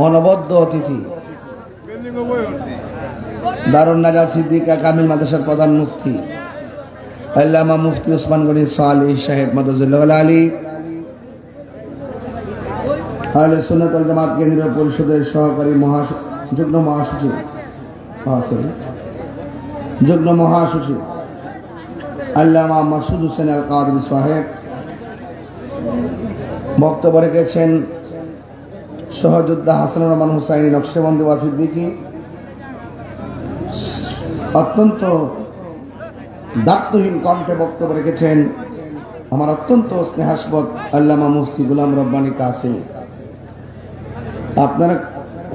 অনবদ্য অতিথি দারুন নাজাত সিদ্দিকা কামিল মাদ্রাসার প্রধান মুফতি আল্লামা মুফতি ওসমান গনি সালেহ সাহেব মাদাজুল্লাহ আলী, আহলে সুন্নাত ওয়াল জামাত কেন্দ্রীয় পরিষদের সহকারী যুগ্ম মহাসচিব আল্লামা মাসুদ হোসেন আল কাদরি সাহেব। বক্তব্য রেখেছেন সহযোদ্ধা হাসানুর রহমান হুসাইনি নকশবন্দি ওয়া সিদ্দিকী। অত্যন্ত দায়িত্বহীন কণ্ঠে বক্তব্য রেখেছেন আমার অত্যন্ত স্নেহাস্পদ আল্লামা মুফতি গোলাম রব্বানী কাসেমি। আপনারা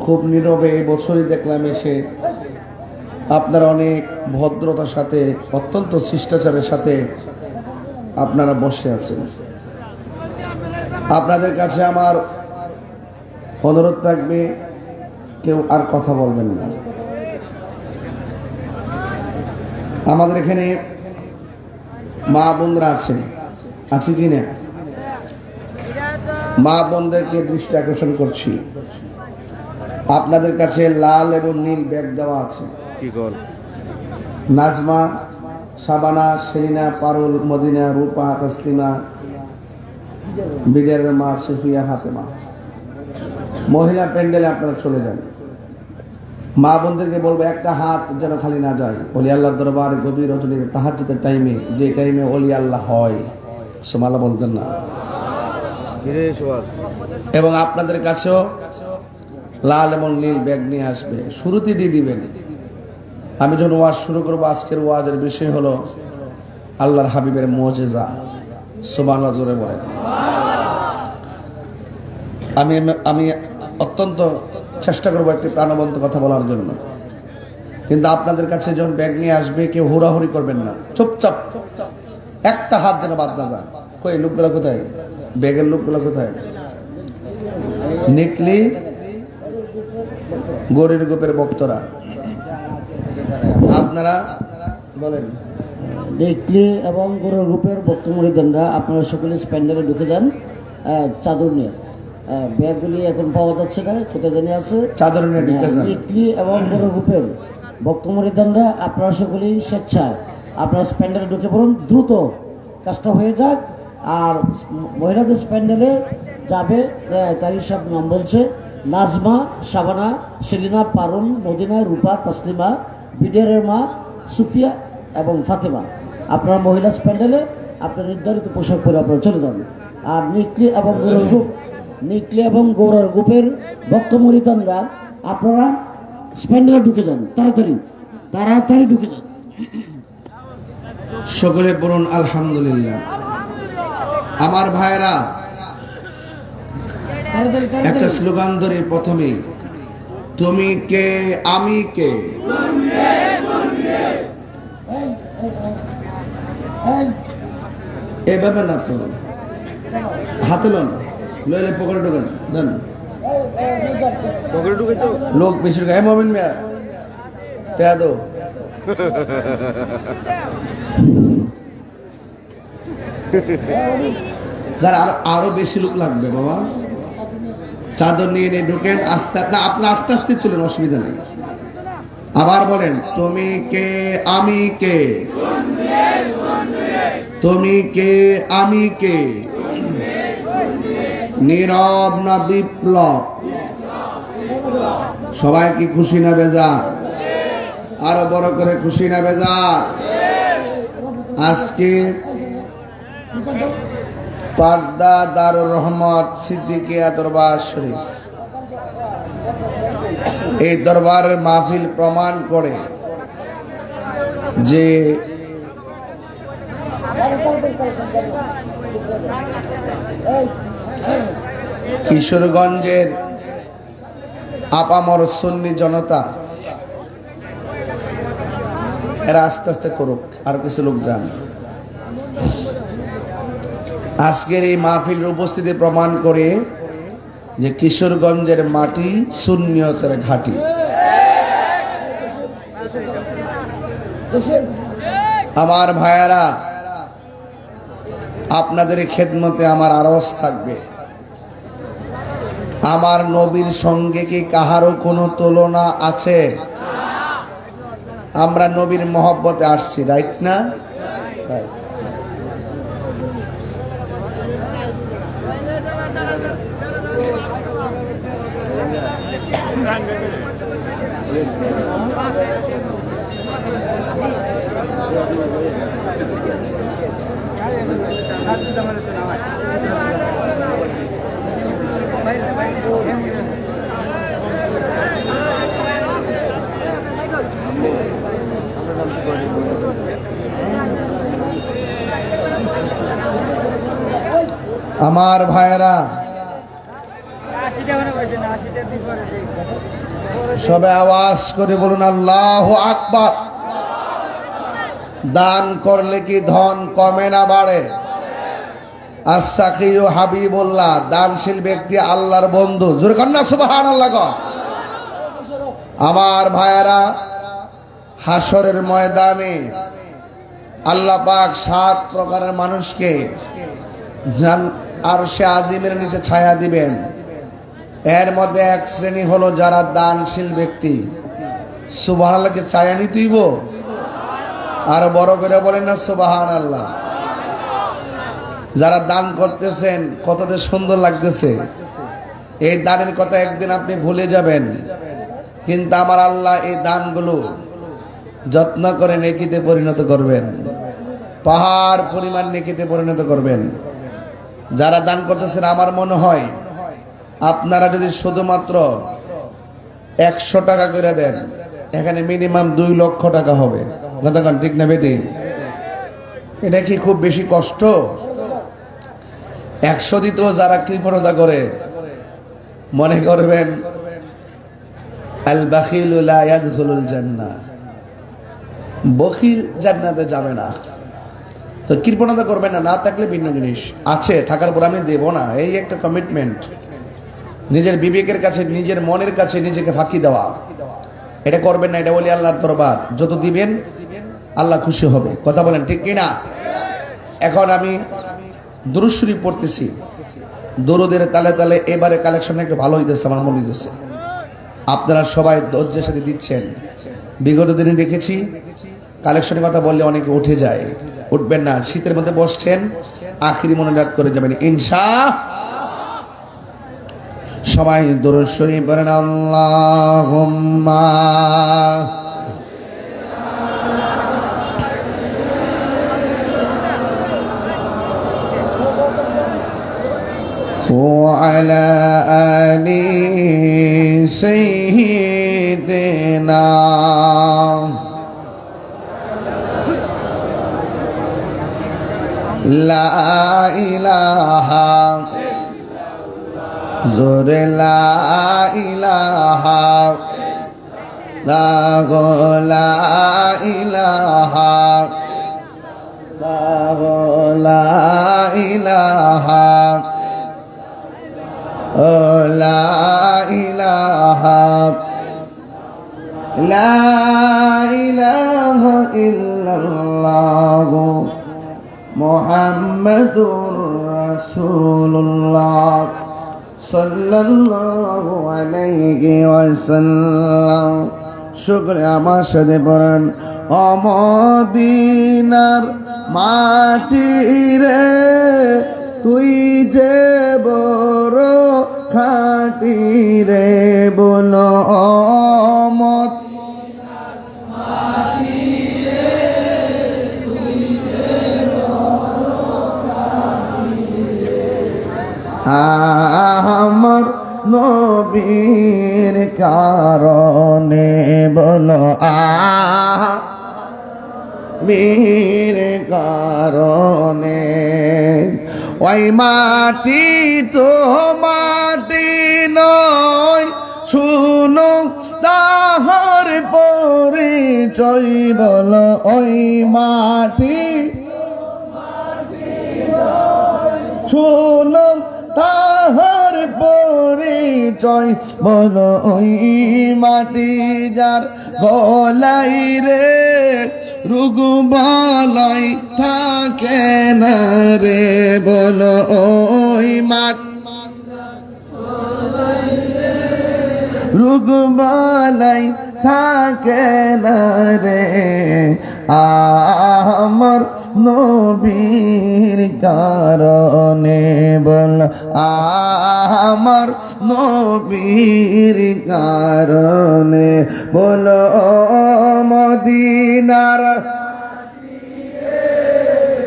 খুব নীরবে এই বছরই দেখলাম এসে আপনারা অনেক ভদ্রতার সাথে অত্যন্ত শিষ্টাচারের সাথে আপনারা বসে আছেন। আপনাদের কাছে আমার অনুরোধ থাকবে, কেউ আর কথা বলবেন না। আমাদের এখানে মা বোনরা আছেন, আছে কি না? মা বোনদেরকে দৃষ্টি আকর্ষণ করছি, আপনাদের কাছে লাল এবং নীল ব্যাগ দেওয়া আছে। নাজমা, শাবানা, সেলিনা, পারুল, মদিনা, রূপা, তাসলিমা, বিডের মা, সুফিয়া, হাতেমা। মহিলা প্যান্ডেলে আপনারা চলে যান। মা বোনদেরকে বলবো একটা হাত যেন খালি না যায়। ওলি আল্লাহর দরবার গভীর রজনীর তাহাজ্জুদের টাইমে, যে টাইমে ওলি আল্লাহ হয়, সুবহানাল্লাহ বলতেন না? এবং আপনাদের কাছেও লাল এবং নীল ব্যাগ নিয়ে আসবে, শুরুতে দিয়ে দিবেন। আমি যখন ওয়াজ শুরু করবো, আজকের ওয়াজের বিষয় হলো আল্লাহর হাবিবের মুজিজা। সুবহানাল্লাহ জোরে বলেন। আমি অত্যন্ত চেষ্টা করবো একটি প্রাণবন্ত কথা বলার জন্য, কিন্তু আপনাদের কাছে যখন ব্যাগ নিয়ে আসবে কেউ হুড়াহুড়ি করবেন না, চুপচাপ একটা হাত যেন বাদ না যায়। কই লোকগুলো কোথায়? ব্যাগের লোকগুলো কোথায়? নিকলি গরির গ্রুপের বক্তরা আপনারা বলেন। নিকলি এবং গরির গ্রুপের বক্তমরিদানরা আপনারা সকলে স্প্যান্ডারে ঢুকে যান চাদর নিয়ে। ব্যাগগুলি এখন পাওয়া যাচ্ছে না, কোথায় জানি আছে, চাদর নিয়ে ঢুকে যান। নিকলি এবং গরির গ্রুপের বক্তমরিদানরা আপনারা সকলেই স্বেচ্ছায় আপনারা স্প্যান্ডারে ঢুকে পড়ুন, দ্রুত কাজটা হয়ে যাক। আর মহিলাদের স্প্যান্ডেলে যাবে, তারই সব নাম বলছে: নাজমা, শাবানা, সেলিনা, পারুল, মদিনা, রূপা, তাসলিমা, বিডের মা, সুফিয়া এবং ফাতেমা। আপনারা মহিলা স্প্যান্ডেলে আপনার নির্ধারিত পোশাক পরে আপনারা চলে যাবেন। আর নিকলি এবং গৌরার গ্রুপের বক্তমরিদানরা আপনারা স্প্যান্ডেলে ঢুকে যান, তাড়াতাড়ি ঢুকে যান। সকলে বলুন আলহামদুলিল্লাহ। আমার ভাইরা, একটা স্লোগান ধরে প্রথমে, তুমি কে আমি কে। এভাবে না তো, হাতে লন, লইলে পকেটে ঢোকেন, দেন পকেটে ঢুকেছ লোক বেশি। গায়ে মমিন মিয়া পেয়া দো। যারা আরো বেশি লোক লাগবে বাবা, চাদর নিয়ে ঢুকেন। আস্তে না, আপনার আস্তে আস্তে তুলেন, অসুবিধা নেই। আবার বলেন, তুমি কে আমি কে, তুমি কে আমি কে। নীরব না বিপ্লব? সবাই কি খুশি না বেজার? আরো বড় করে খুশি না বেজার? আজকে পারদা দারুর রহমত সিদ্দিকিয়া দরবার শরীফ, এই দরবারের মাহফিল প্রমাণ করে যে কিশোরগঞ্জের আপামর সুন্নি জনতা এরা আস্তে আস্তে করুক, আর কিছু লোক যান। আজকের এই মাহফিলের উপস্থিতি প্রমাণ করে যে কিশোরগঞ্জের মাটি সুন্নিয়তের ঘাঁটি। আমার ভাইয়ারা, আপনাদের খেদমতে আমার আরজ থাকবে। আমার নবীর সঙ্গে কি কাহারও কোনো তুলনা আছে? আমরা নবীর মহব্বতে আসছি, রাইট না? আমার ভাইয়েরা, সবে আওয়াজ করে বলুন আল্লাহু আকবার। দান করলে কি ধন কমে না বাড়ে? আস-সাখিয়ু হাবিবুল্লাহ, দানশীল ব্যক্তি আল্লাহর বন্ধু। জোরে কর না সুবহানাল্লাহ কর। আমার ভাইয়েরা, হাসরের ময়দানে আল্লাহ পাক 7 প্রকারের মানুষকে আরশে আজিমের নিচে ছায়া দিবেন। এর মধ্যে এক শ্রেণী হলো যারা দানশীল ব্যক্তি। সুবহানাল্লাহকে ছায়া নিতেইব, আর বড় করে বলেন না সুবহানাল্লাহ। যারা দান করতেছেন কত যে সুন্দর লাগতেছে। এই দানের কথা একদিন আপনি ভুলে যাবেন, কিন্তু আমার আল্লাহ এই দানগুলো যত্ন করে নেকিতে পরিণত করবেন, পাহাড় পরিমাণ নেকিতে পরিণত করবেন। যারা দান করতেছেন, আমার মনে হয় আপনারা যদি শুধুমাত্র 100 টাকা করে দেন, এখানে মিনিমাম 2 লক্ষ টাকা হবে। ঠিক না বেটি? এটা কি খুব বেশি কষ্ট? 100 দিতেও যারা কৃপণতা করে, মনে করবেন আল বাখিলু লা ইয়াদখুলুল জান্নাহ, বখিল জান্নাতে যাবে না। তো কৃপণতা করবেন না, না থাকলে ভিন্ন জিনিস, আছে থাকার পর আমি দেব না, এই একটা কমিটমেন্ট। নিজের বিবেকের কাছে, নিজের মনের কাছে নিজেকে ফাঁকি দেওয়া, এটা করবেন না। এটা বলি আল্লাহর দরবার, যত দিবেন আল্লাহ খুশি হবে। কথা বলেন ঠিক কিনা? এখন আমি দুরূদ শরীফ পড়তেছি, দরুদের তালে তালে এবারে কালেকশন একটু ভালো হইতেছে, আমার মনে হইতেছে। আপনারা সবাই ধৈর্যের সাথে দিচ্ছেন। বিগত দিনে দেখেছি কালেকশনের কথা বললে অনেকে উঠে যায়। উঠবেন না, শীতের মধ্যে বসছেন, আখিরি মোনাজাত করে যাবেন ইনশাআল্লাহ। সবাই দরুদ শরীফ পড়েন। আল্লাহুম্মা وعلى آل سيدنا لا إله زور لا إله لا إله لا إله لا إله لا إله إلا الله محمد رسول الله صلى الله عليه وسلم। শুকরিয়া। আমার সাথে পড়েন। মদিনার মাটি রে তুই যে বড় খাঁটি রে, বলো মত আমার নবীর কারণে, বলো বীর কারণে। ওই মাটি তো মাটি নয়, শুনো তাহার পরিচয়, বলো ওই মাটি শুনো তাহার পরিচয়, বলো ওই মাটি যার গলাই রে রুগবালাই থাকে না রে, বলো ওই মাটি রোগ বালাই থাকে না রে আমার নবীর কারণে বল আমার নবীর কারণে বল মদিনার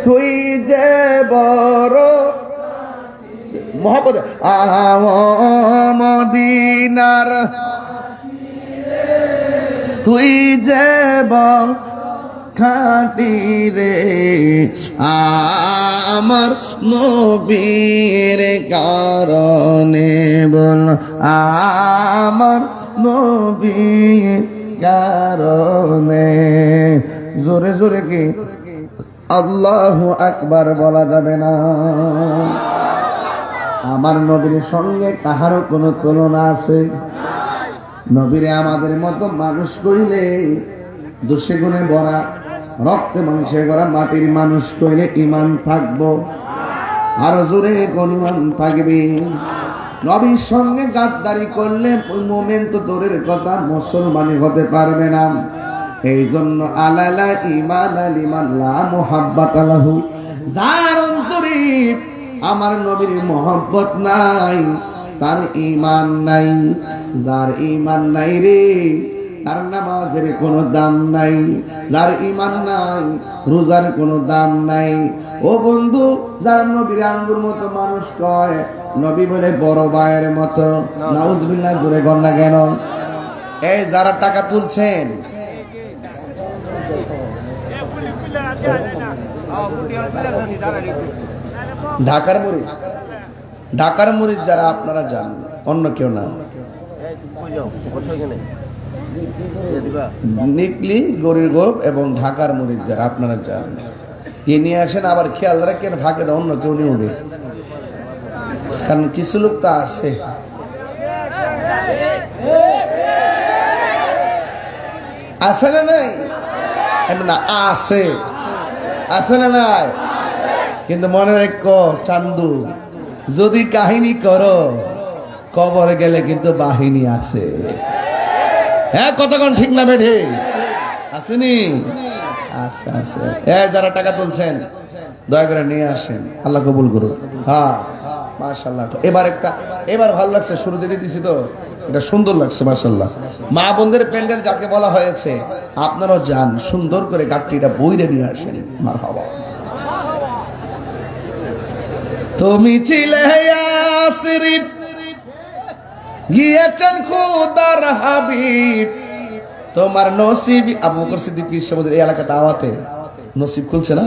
তুই যে বড় মহব্বত মদিনার তুই যে খাটি রে আমার নবীর কারণে বল আমার নবীর কারণে জোরে জোরে কি আল্লাহু আকবার বলা যাবে না? আমার নবীর সঙ্গে কাহারও কোনো তুলনা আছে? নবীরে আমাদের মতো মানুষ কইলে দোষে গুণে ভরা, রক্তে মাংসে ভরা মাটির মানুষ কইলে ইমান থাকবো, আরো জোরে কোন ইমান থাকবে? নবীর সঙ্গে গাদ্দারি করলে মোমেন তো দূরের কথা, মুসলমানই হতে পারবে না। এই জন্য আলালা ইমান আলিমান লা মুহাব্বাত লাহু, যার অন্তরে আমার নবীর মহব্বত নাই তার ঈমান নাই। যার ঈমান নাই রে তার নামাজের কোনো দাম নাই, যার ঈমান নাই রোজার কোনো দাম নাই। ও বন্ধু, যার নবীর আঙ্গুর মতো মানুষ কয়, নবী বলে বড় ভাইয়ের মতো, নাউজুবিল্লাহ জোরে গণ না কেন? এই যারা টাকা তুলছেন, ঢাকার মরিচ, ঢাকার মরিচ যারা আপনারা জানেন, অন্য কেউ না, নিকলি গরিব এবং ঢাকার মরিচ যারা আপনারা জানেন, এ নিয়ে আসেন। আবার খেয়াল রাখেন ফাঁকে দেয় অন্য কেউ নিয়ে উঠে, কারণ কিছু লোক তো আছে আছে না নাই, না আছে আছে না নাই, কিন্তু মনে রাখো চান্দু, যদি কাহিনী করো কবর গেলে কিন্তু বাহিনী আছে। হ্যাঁ, কতক্ষণ ঠিক না বেঠে আসেনি? আচ্ছা আচ্ছা, যারা টাকা তুলছেন দয়া করে নিয়ে আসেন, আল্লাহ কবুল করুন। হ্যাঁ মাশাআল্লাহ, এবার ভালো লাগছে, শুরুতে দিয়েছি তো এটা সুন্দর লাগছে মাশাআল্লাহ। মা বোনদের প্যান্ডেল যাকে বলা হয়েছে, আপনারাও যান, সুন্দর করে গাট্টিটা বইরে নিয়ে আসেন। মারহাবা। তুমি ছিলে ইয়াসরিফ, গিয়েছেন খুদার হাবিব, তোমার নসিব। আবু বকর সিদ্দিক সাহেবের এই এলাকা দাওয়াতে নসিব খুলছে না?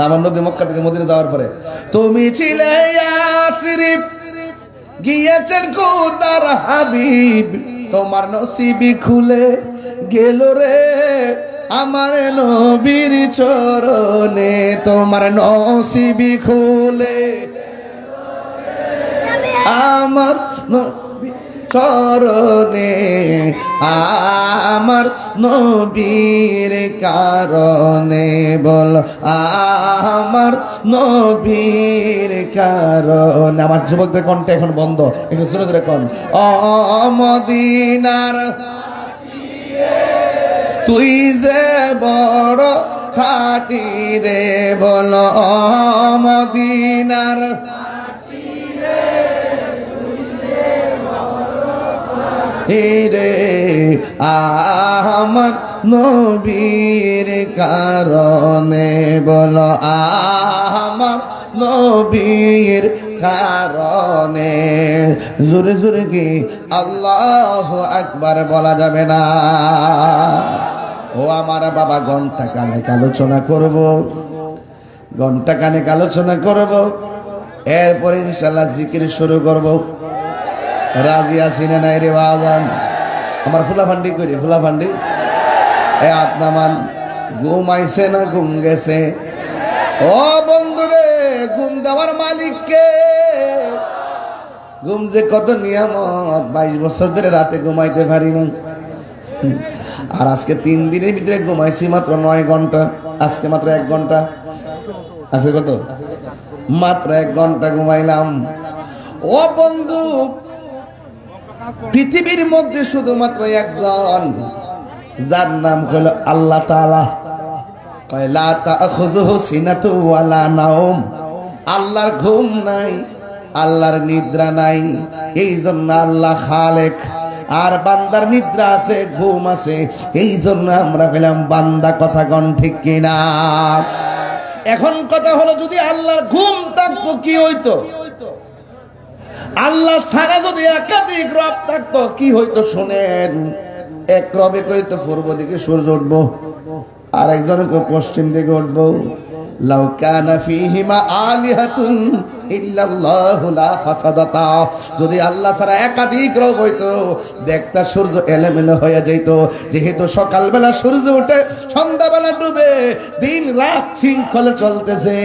আমার নবী মক্কা থেকে মদিনা যাওয়ার পরে, তুমি ছিলে ইয়াসরিফ, গিয়েছেন খুদার হাবিব, তোমার নসিবি খুলে গেল রে আমার নবীর চরণে, তোমার নসিবি খুলে আমার চরণে, আমার নবীর কারণে বল আমার নবীর কারণে। আমার যুবকদের কণ্ঠে এখন বন্ধ, একটু জোরে জোরে কোন, ও মদিনার তুই যে বড় খাটি রে, বল মদিনার রে আমার নবীর কারণে, বল আমার নবীর কারণে। জোরে জোরে কি আল্লাহু আকবার বলা যাবে না? ও আমার বাবা, ঘন্টা কানেক আলোচনা করব, ঘন্টা কানেক আলোচনা করব, এরপরে ইনশাআল্লাহ জিকির শুরু করব। রাজি আছি না নাই রে বাজান? আমার ফুলাফান্ডি করি, ফুলাফান্ডি এ আপনামান ঘুমাইছে না ঘুম গেছে? ও বন্ধু রে, ঘুম দেওয়ার মালিককে, ঘুম যে কত নিয়ামত, 22 বছর ধরে রাতে ঘুমাইতে পারি না, আর আজকে 3 দিনের ভিতরে ঘুমাইছি মাত্র 9 ঘন্টা। আজকে মাত্র 1 ঘন্টা, আজকে কত? মাত্র 1 ঘন্টা ঘুমাইলাম। ও বন্ধু, পৃথিবীর মধ্যে শুধুমাত্র একজন, যার নাম হলো আল্লাহ তাআলা। কয় লা তাখুযুহু সিনাতু ওয়ালা নাওম, আল্লাহর ঘুম নাই, আল্লাহর নিদ্রা নাই। এই জন্য আল্লাহ খালেক, আর বান্দার নিদ্রা আছে, ঘুম আছে। এই জন্য আমরা পেলাম বান্দা। কথা কোন ঠিক কিনা? এখন কথা হলো, যদি আল্লাহর ঘুম থাকতো কি হইতো? আল্লাহ ছাড়া যদি একাধিক রব থাকতো কি হইতো? শোনেন, এক রবে কইতো পূর্ব দিকে সূর্য উঠবো, আর একজন পশ্চিম দিকে উঠবো। লাউ কানা ফীহিমা আলিহাতুন ইল্লাল্লাহু লা ফাসাদাতা, যদি আল্লাহ ছাড়া একাধিক রব হইতো, দেখতা সূর্য এলোমেলো হয়ে যেত। যেহেতু সকালবেলা সূর্য ওঠে, সন্ধ্যাবেলা ডুবে, দিন রাত শৃঙ্খলে চলতেছে,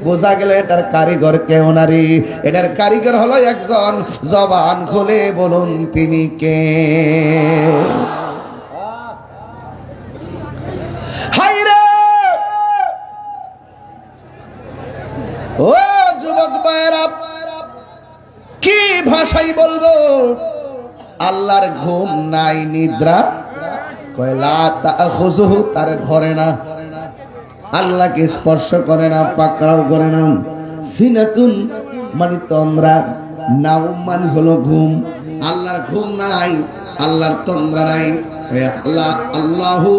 বোঝা গেল এটার কারিগর কেউ নারী, এটার কারিগর হলো একজন। জবান খুলে বলুন তিনি কে? হায়রে ও যুবক ভাইরা, কি ভাষাই বলবো? আল্লাহর ঘুম নাই, নিদ্রা কয় লা তাখুযুহু, তার ধরে না, আল্লাহকে স্পর্শ করে না, পাকড়াও করে না। সিনাতুন মানে তন্দ্রা, নাওম মানে হলো ঘুম। আল্লাহর ঘুম নাই, আল্লাহর তন্দ্রা নাই। আল্লাহু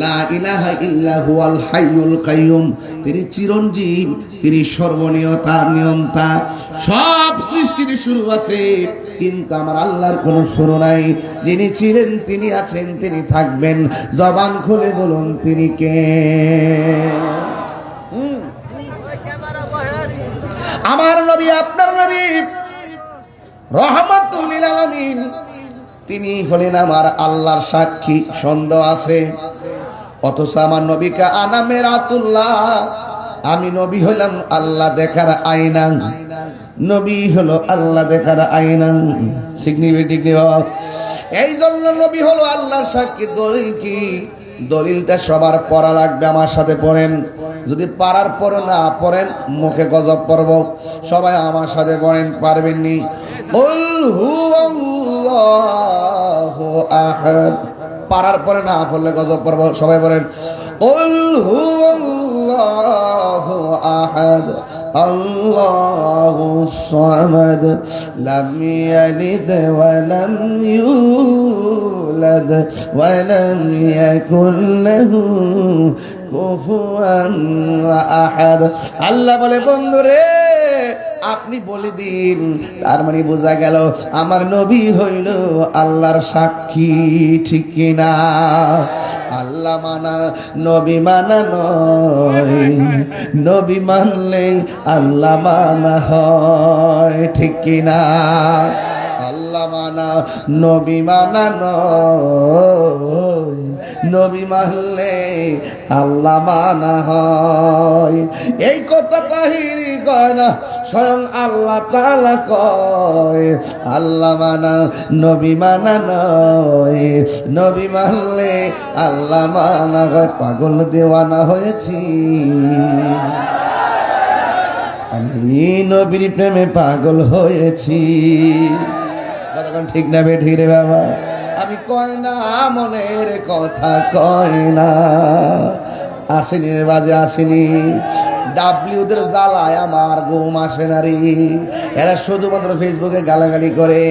লা ইলাহা ইল্লা হুয়াল হাইয়ুল কাইয়ুম, তিনি চিরঞ্জীব, তিনি সর্বনিয়তা, নিয়ন্তা। সব সৃষ্টির শুরু আছে, কিন্তু আমার আল্লাহর কোনো শুরু নাই। যিনি ছিলেন, তিনি আছেন, তিনি থাকবেন। জবান খুলে বলুন তিনি কে? আমার নবী, আপনার নবী রাহমাতুল লিল আলামিন, তিনি হলেন আমার আল্লাহর সাক্ষী। সন্দেহ আছে? অথচ আমার নবীকে আনা মেরাতুল্লাহ, আমি নবী হলাম আল্লাহ দেখার আয়না। নবী হলো আল্লাহ দেখার আয়না। ঠিক নিবে? ঠিক নিবে? এই জন্য নবী হলো আল্লাহর সাক্ষী। দলিল কি? দলিলটা সবার পড়া লাগবে। আমার সাথে পড়েন। যদি পারার পর না পড়েন, মুখে গজব পড়ব। সবাই আমার সাথে পড়েন, পারবেননি? কুল হুয়াল্লাহু আহাদ। পারার পরে না পড়লে গজব পড়ব। সবাই বলেন, কুল হুয়াল্লাহু আহাদ আল্লাহুস সামাদ লাম ইয়ালিদ ওয়া লাম ইউলাদ ওয়া লাম ইয়াকুল লাহু কুফুয়ান আহাদ। আল্লাহ বলে, বন্ধুরে আপনি বলে দিন। তার মানে বোঝা গেল আমার নবী হইল আল্লাহর সাক্ষী। ঠিক কিনা? আল্লাহ মানা নবী মানা নয়, নবী মানলে আল্লাহ মানা হয়। ঠিক কিনা? আল্লাহ মানা নবী মানা নয়, নবী মানলে আল্লাহ মানা হয়। এই কথা তাহিরি কয় না, স্বয়ং আল্লাহ তাআলা কয়। আল্লাহ মানা নবী মানা নয়, নবী মানলে আল্লাহ মানা হয়। পাগল দেওয়ানা হয়েছি, আমি নবীর প্রেমে পাগল হয়েছি। ঠিক না বেঠি রে বাবা? আমি কয় না মনের কথা, কয় না। আসেনি রে বাজে, আসেনি। ডাব্লিউদের জ্বালায় আমার ঘুম আসে না রে। এরা শুধুমাত্র ফেসবুকে গালাগালি করে।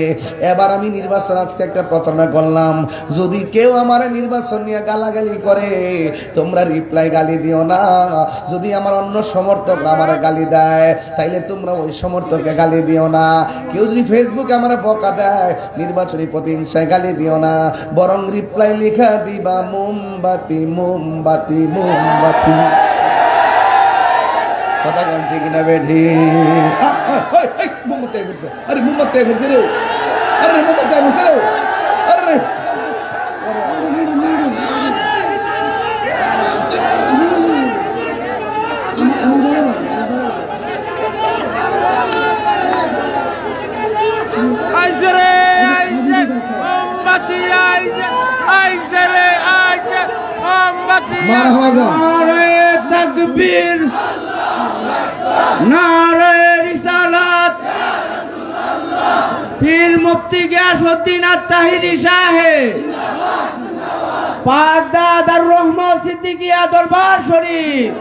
এবার আমি নির্বাচন আজকে একটা প্রচারণা করলাম, যদি কেউ আমার নির্বাচন নিয়ে গালাগালি করে, তোমরা রিপ্লাই গালি দিও না। যদি আমার অন্য সমর্থক আমার গালি দেয়, তাইলে তোমরা ওই সমর্থককে গালি দিও না। কেউ যদি ফেসবুকে আমার বকা দেয়, নির্বাচনী প্রতিহিংসায় গালি দিও না, বরং রিপ্লাই লেখা দিবা মোমবাতি মোমবাতি মোমবাতি। কথা কেন ঠিক না বেঠি? মোমবাতি ঘুরছে, আরে মোমবাতি ঘুরছে রে, আরে মোমবাতি ঘুরছে রে, আরে আইছে রে, আইছে মোমবাতি, আইছে আইছে রে, আইছে মোমবাতি। মারহাবা। নারে তাকবীর, নারে রিসালাত, পীর মুফতি গিয়াসউদ্দিন আত-তাহিরি সাহেব, পাকদা দারুর রহমান সিদ্দিকিয়া দরবার শরীফ,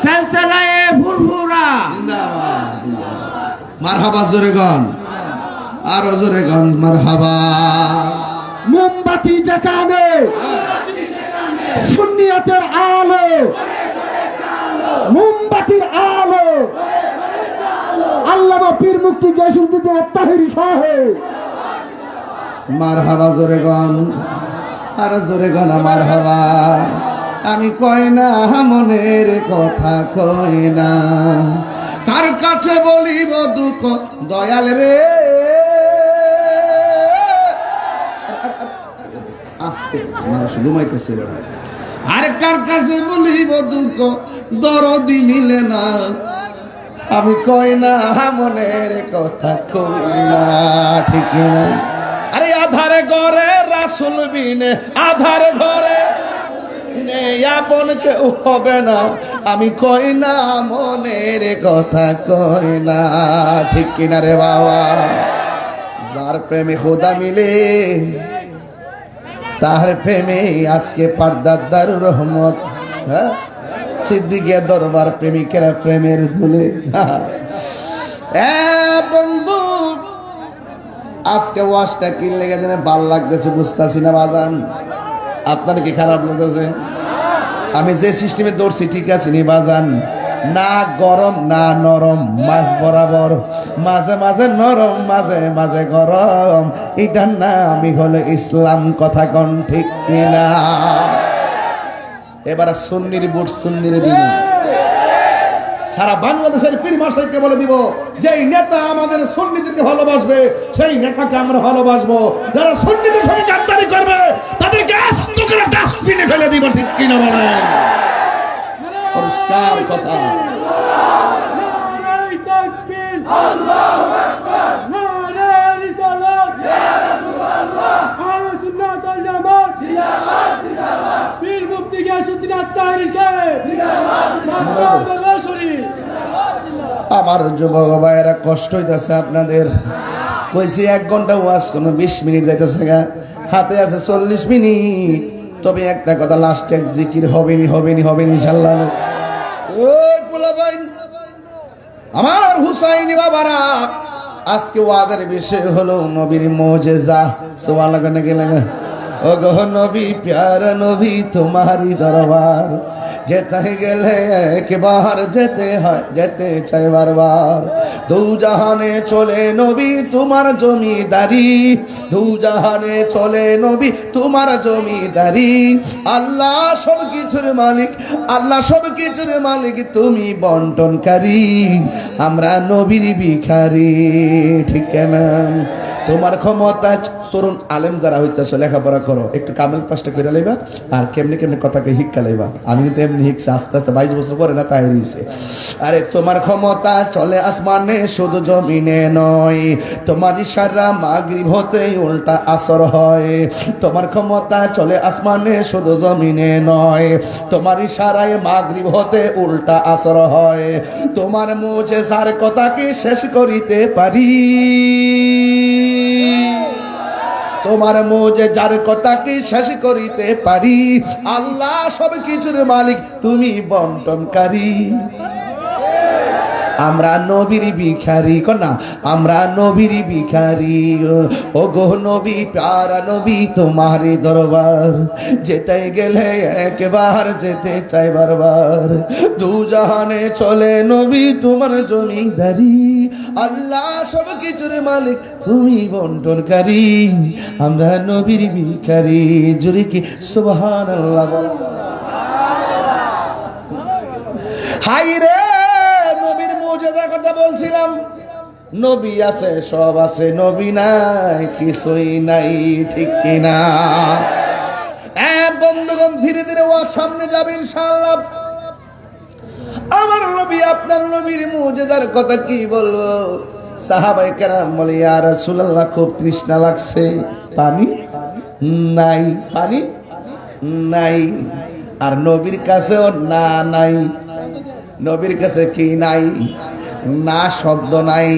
সিলসিলায়ে ফুরফুরা, মারহাবা জোরে গন, আরো জোরে গন মারহাবা। মোমবাতি যেখানে সুন্নিয়তের আলো, মোমবাতির আলো, আল্লামা পীর মুফতি গিয়াসউদ্দিন আত-তাহিরি সাহেব। মারহাবা জোরে গন, আরো জোরে গন মারহাবা। আমি কই না মনের কথা কই না, কার কাছে বলিব দুঃখ দয়াল রে। আস্তে মানুষ ঘুমাইতেছে, আর কার কাছে বলিব দুঃখ দরদি মিলে না। আমি কই না মনের কথা কই না, ঠিক না? আরে আধারে ঘরে রাসূল বিনে, আধারে ঘরে আপন কেউ হবে না। আমি কই না মনের কথা কই না, ঠিক কিনা রে বাবা? যার প্রেমে খোদা মিলে তার প্রেমে আজকে পারদার দারুর রহমত, হ্যাঁ, সিদ্দিকিয়া দরবার প্রেমিকেরা প্রেমের ধুলে। বন্ধু আজকে ওয়াজটা কি লেগে যেন ভাল লাগতেছে বুঝতেছি না বাজান। আপনার কি খারাপ লাগতেছে? আমি যে সিস্টেমে দৌড়ছি ঠিক আছে নি বাজান? না গরম না নরম, মাঝ বরাবর, মাঝে মাঝে নরম মাঝে মাঝে গরম, এটার নামই হলো ইসলাম। কথা কন ঠিক কিনা? এবার সুন্নির বুট সুন্নির দিন সারা বাংলাদেশের পীর মাশাইখকে বলে দিব, যেই নেতা আমাদের সুন্নিদেরকে ভালোবাসবে সেই নেতাকে আমরা ভালোবাসবো। যারা সুন্নিদের সঙ্গে গাদ্দারি করবে তাদেরকে আস্ত করে ডাস্টবিনে ফেলে দিব, ঠিক কিনা বলেন? পরিষ্কার কথা। নারে তাকবীর, আল্লাহু আকবার, নারে রিসালাত, ইয়া রাসূলুল্লাহ, আহলে সুন্নাত ওয়াল জামাত, জিন্দাবাদ জিন্দাবাদ, পীর মুফতি গিয়াসউদ্দিন আত-তাহিরি সাহেব, জিন্দাবাদ জিন্দাবাদ, দরবার শরীফ, জিন্দাবাদ জিন্দাবাদ। আমার যুবক ভাইয়েরা কষ্ট হইতেছে আপনাদের। কইছি 1 ঘন্টা ওয়াজ, কোনো 20 মিনিট যাইতেছে গা, হাতে আছে 40 মিনিট। তবে একটা কথা, লাস্টে জিকির হবেনি হবেনি হবেনি ইনশাআল্লাহ। ওই পোলাপাইন, আমার হুসাইনি বাবারা, আজকে ওয়াজের বিষয় হলো নবীর মুজিজা। সুবহানাল্লাহ কেন গেলেন? ও গো নবী, প্যারা নবী, তোমারই দরবার যেতে গেলে একবার যেতে হয়, যেতে চাই বারবার। দু জাহানে চলে নবী তোমার জমিদারি, দু জাহানে চলে নবী তোমার জমিদারি। আল্লাহ সব কিছুর মালিক, আল্লাহ সব কিছুর মালিক, তুমি বন্টনকারী, আমরা নবীর ভিখারি, ঠিক না? তোমার ক্ষমতা। তরুণ আলেম যারা হইতেছে, লেখাপড়া করো, একটু কামেল পাশটা করে লাইবা, আর কেমনি কেমনি কথাকে শিক্ষা লাইবা। আমি কিন্তু এমনি শিখছি, আস্তে আস্তে 22 বছর পরে না তাই হইছে। আরে তোমার ক্ষমতা চলে আসমানে শুধু জমিনে নয়, তোমার ইশারা মাগরিব হতে উল্টা আসর হয়। তোমার ক্ষমতা চলে আসমানে শুধু জমিনে নয়, তোমার ইশারায় মাগরিব হতে উল্টা আসর হয়। তোমার মুজিজার কথাকে শেষ করিতে পারি, তোমার মুজিজার কথা কি শেষ করিতে পারি। আল্লাহ সব কিছুর মালিক, তুমি বন্টনকারী, আমরা নবীর ভিখারি। কনা আমরা নবীর ভিখারি। ও গো নবী, প্যারা নবী, তোমারই দরবার যেতে গেলে একবার যেতে চাই বারবার। দু জাহানে চলে নবী তোমার জমিদারি, আল্লাহ সব কিছুর মালিক, তুমি বন্টনকারী, আমরা নবীর ভিখারি। জুরি কি সুবহানাল্লাহ? হাই রে, নবীর মুজিজার কথা বলছিলাম। নবী আছে, সব আছে, নবী নাই কিছুই নাই, ঠিক কিনা? বন্ধুগণ, ধীরে ধীরে ও সামনে যাবে ইনশাআল্লাহ। আমার নবী, আপনার নবীর মুজিজার কথা কি বলবো? সাহাবায়ে কেরাম বলে, ইয়া রাসূলুল্লাহ, খুব তৃষ্ণা লাগছে, পানি নাই, পানি নাই। আর নবীর কাছেও না নাই। নবীর কাছে কি নাই? না শব্দ নাই।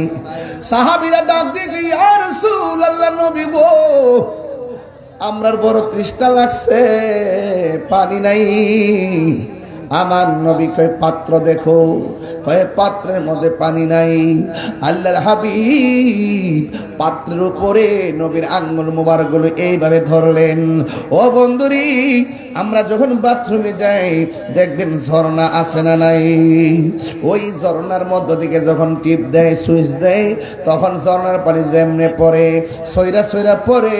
সাহাবীরা ডাক দিয়ে কই, ইয়া রাসূলুল্লাহ, নবী গো, আমরার বড় তৃষ্ণা লাগছে, পানি নাই। আমার নবী কয়, পাত্র দেখো। কয়, পাত্রের মধ্যে পানি নাই। আল্লাহর হাবিব পাত্রের উপরে নবীর আঙ্গুল মোবারকগুলো এইভাবে ধরলেন। ও বন্ধুরি, আমরা যখন বাথরুমে যাই দেখবেন ঝর্ণা আছে না নাই? ওই ঝর্ণার মধ্য থেকে যখন টিপ দেয়, সুইচ দেয়, তখন ঝর্ণার পানি যেমনে পড়ে, সইরা সইরা পড়ে।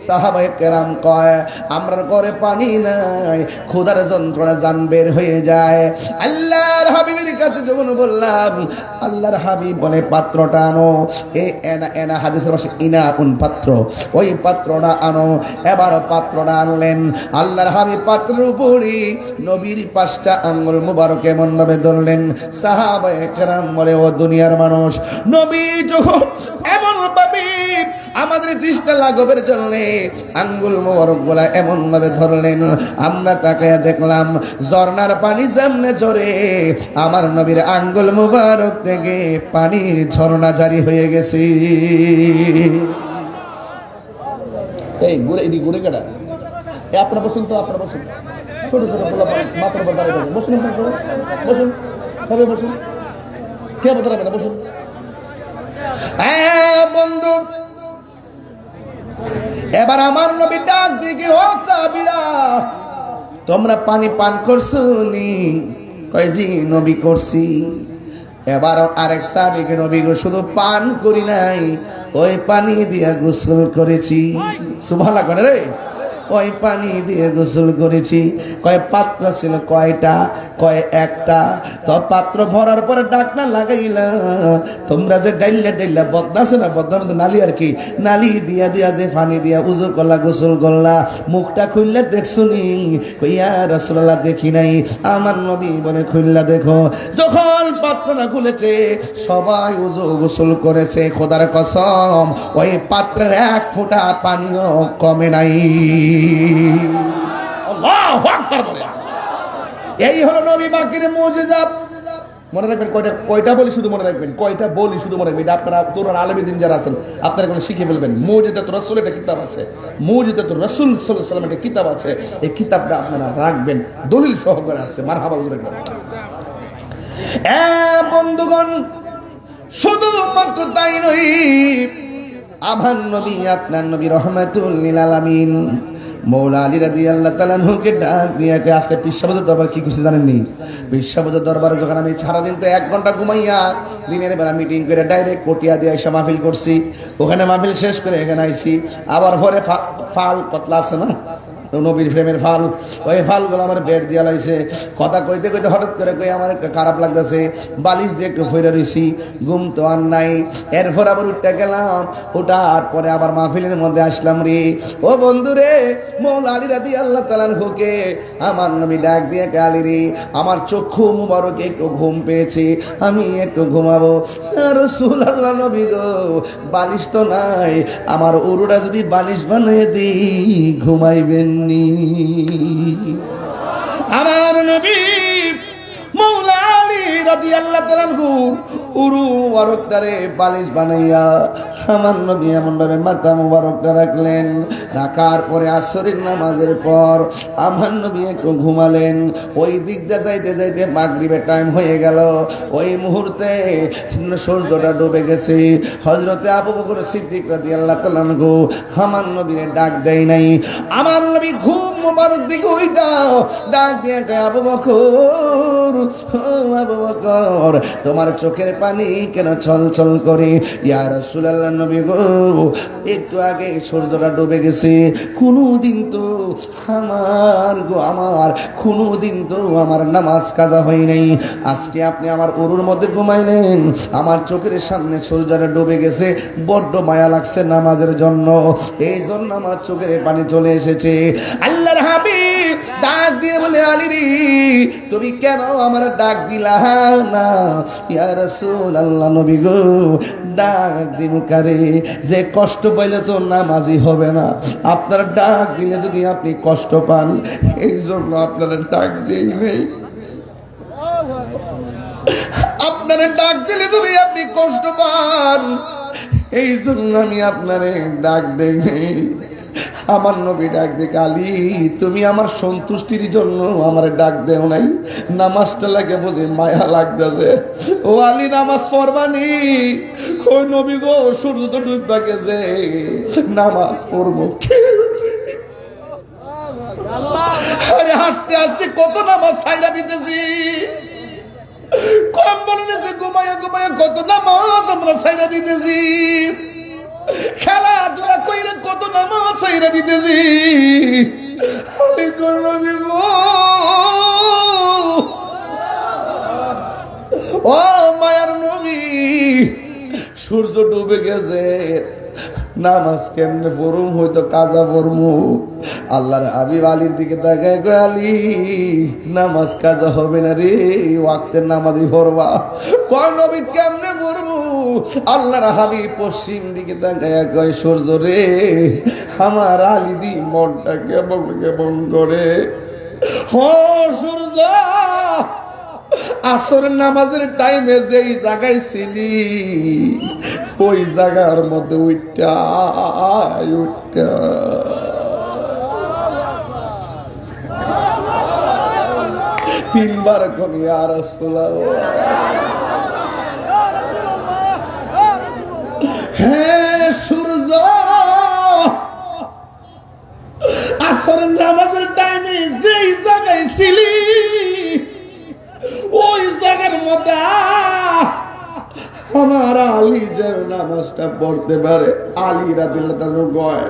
সাহাবায়ে কেরাম কয়, আমরার ঘরে পানি নাই, ক্ষুধার যন্ত্রণা জান বের হয়ে যায়। আল্লাহর হাবিবের কাছে যখন বললাম, আল্লাহর হাবিব বলে, পাত্রটা আনো। এনা হাদিসের পাশে ইনা কোন পাত্র, ওই পাত্রটা আনো। এবার পাত্রটা আনলেন। আল্লাহর হাবিব পাত্রের উপরে নবীর 5টা আঙ্গুল মুবারক এমন ভাবে ধরলেন। সাহাবায়ে কেরাম বলে, ও দুনিয়ার মানুষ, নবী যখন এমন ভাবে আমাদের তৃষ্ণা লাঘবের জন্য আঙ্গুল মোবারক গুলা এমন ভাবে ধরলেন, আমরা তাকে দেখলাম ঝর্ণার পানি যেমনে ঝরে, আমার নবীর আঙ্গুল মোবারক থেকে পানির ঝর্ণা জারি হয়ে গেছে। এই ঘুরে এদিকে ঘুরে কেটা, আপনারা বসুন তো, আপনারা বসুন। ছোট ছোট মাথার উপর দাঁড়িয়ে বসুন, বসুন, সবাই বসুন, কে দাঁড়াবে না, বসুন। বন্ধু, এবার আমার নবী ডাক দিকে, ও সাহাবীরা, তোমরা পানি পান করছো নি? কয়, জি নবী করছি। এবার আরেক সাহাবীকে, নবী গো, শুধু পান করি নাই, ওই পানি দিয়ে গোসল করেছি। সুবহানাল্লাহ করে রে, ওই পানি দিয়ে গোসল করেছি। কয়, পাত্র ছিল কয়টা? কয়, একটা। তো পাত্র ভরার পরে ডাকনা লাগাইলা, তোমরা যে ডাইল্লা ডাইল্লা বদনা আছে না, বদনার মধ্যে নালি আর কি, নালি দিয়া দিয়া যে পানি দিয়া উজু করলা, গোসল করলা, মুখটা খুললে দেখছো নি? ইয়া রাসূলুল্লাহ, দেখি নাই। আমার নবী বলে, খুললা দেখো। যখন পাত্রটা খুলেছে, সবাই উজু গোসল করেছে। খোদার কসম, ওই পাত্রের 1 ফোঁটা পানিও কমে নাই। আল্লাহু আকবার বলে। এই হলো নবী পাকের মুজিজা। মনে রাখবেন, কয়টা বলি শুধু মনে রাখবেন, কয়টা বলি শুধু মনে রাখবেন। আপনারা তরুণ আলেমী দিন যারা আছেন, আপনারা এগুলো শিখে ফেলবেন। মুজিজাতুর রাসূল একটা কিতাব আছে, মুজিজাতুর রাসূল সাল্লাল্লাহু আলাইহি ওয়াসাল্লাম একটা কিতাব আছে। এই কিতাবটা আপনারা রাখবেন, দলিল সহকারে আছে। মারহাবা রাখবেন। বন্ধুগণ, শুধুমাত্র তাই নয়, আমার নবী, আপনার নবী রহমাতুল লিল আলামিন মৌলা আলী রাদিয়াল্লাহু তাআলা আনহুকে ডাক দিয়ে, আজকে পীর সাহেবের দরবার কি করছে জানেন নি? পীর সাহেবের দরবারে যখন আমি সারাদিন তো 1 ঘন্টা ঘুমাইয়া, দিনের বেলা মিটিং করে ডাইরেক্ট কোটিয়া দিয়ে এসে মাহফিল করছি। ওখানে মাহফিল শেষ করে এখানে আইছি। আবার পরে ফাল কতলা আছে না, নবীর প্রেমের ফাল, ওই ফালগুলো আমার বেড দিয়া লাইছে। কথা কইতে কইতে হঠাৎ করে কই, আমার একটা খারাপ লাগতেছে, বালিশ দিয়ে একটু ফইরা রইছি, ঘুম তো আর নাই। এরপর আবার উঠতে গেলাম, ওঠার পরে আবার মাহফিলের মধ্যে আসলাম রে। ও বন্ধু রে, মৌলা আলী রাদিয়াল্লাহু তাআলা আনহুকে আমার নবী ডাক দিয়ে, আলী রে, আমার চক্ষু মুবারক একটু ঘুম পেয়েছে, আমি একটু ঘুমাবো। ইয়া রাসূলুল্লাহ, নবী গো, বালিশ তো নাই, আমার উরুটা যদি বালিশ বানিয়ে দিই ঘুমাইবেন নি? আমার নবী মৌলা আলী রাদিয়াল্লাহু তাআলা আনহু উরু মুবারকটারে বালিশ বানাইয়া আমার নবী এমন ভাবে মাথা মুবারকটা রাখলেন। রাখার পরে আসরের নামাজের পর আমার নবী একটু ঘুমালেন। ওই দিক দিয়ে যাইতে যাইতে মাগরিবের টাইম হয়ে গেল। ওই মুহূর্তে সূর্যটা ডুবে গেছে। হযরতে আবু বকর সিদ্দিক রাদিয়াল্লাহু তাআলা আনহু আমার নবীরে ডাক দেয় নাই। আমার নবী ঘুম মুবারক দিকে ওইটা ডাক দিয়ে, আবু বকর, আবু বকর, তোমার চোখের পানি কেন ছল ছল করে? ইয়া রাসূলুল্লাহ, নবী গো, একটু আগে সূর্যটা ডুবে গেছে। কোনদিন তো আমার কোনদিন তো আমার নামাজ কাজা হয় নাই। আজকে আপনি আমার উরুর মধ্যে ঘুমাইলেন, আমার চোখের সামনে সূর্যটা ডুবে গেছে, বড্ড মায়া লাগছে নামাজের জন্য, এই জন্য আমার চোখের পানি চলে এসেছে। আল্লাহর হাবিব ডাক দিয়ে বলে, আলী রে, তুমি কেন আমার ডাক দিলা না? ইয়া রাসূলুল্লাহ, নবী গো, ডাক দিব কারে? যে কষ্ট পাইলে তো নামাজি হবে না। আপনার ডাক দিলে যদি আপনি কষ্ট পান, এই জন্য আপনাদের ডাক দিই নেই। আপনারে ডাক দিলে যদি আপনি কষ্ট পান, এই জন্য আমি আপনারে ডাক দেই। আমার নবী ডাক দে, আলী তুমি আমার সন্তুষ্টির জন্য আমার ডাক দেও নাই, নামাজটা লাগে বুঝি মায়া লাগতেছে। ও আলী নামাজ পড়বানি? ওই নবী গো সূর্য তো ডুববা গেছে, নামাজ পড়বো। আরে হাসতে হাসতে কত নামাজ ছাইরা দিতেছি, কম বলেছে ঘুমায়া ঘুমায়া কত নামাজ আমরা ছাইরা দিতেছি, খেলাধুলা কইরা কত নামাজ ছাইরা দিতেছি। ও মায়ার নবী, সূর্য ডুবে গেছে, নামাজ কেমনে পড়ুম? হয়তো কাজা পড়মু। আল্লাহর হাবিব আলীর দিকে তাকায় কয়, আলী নামাজ কাজা হবে না রে, ওয়াক্তের নামাজই পড়বা। কয় নবী কেমনে পড়মু? আল্লাহর হাবিব পশ্চিম দিকে তাকায় কয়, সূর্য রে আমার আলী দি মনটা কেমন কেমন করে। ও সূর্য, আসরের নামাজের টাইমে যেই জায়গায় ছিলি ওই জায়গার মধ্যে উঠা উঠা তিনবার কোন ইয়া রাসূলুল্লাহ, হ্যাঁ সূর্য আসরের নামাজের টাইমে যেই জায়গায় ছিলি ওই জায়গার মধ্যে আমার আলী যেন নামাজটা পড়তে পারে। আলী রাদিয়াল্লাহু তাআলা কয়,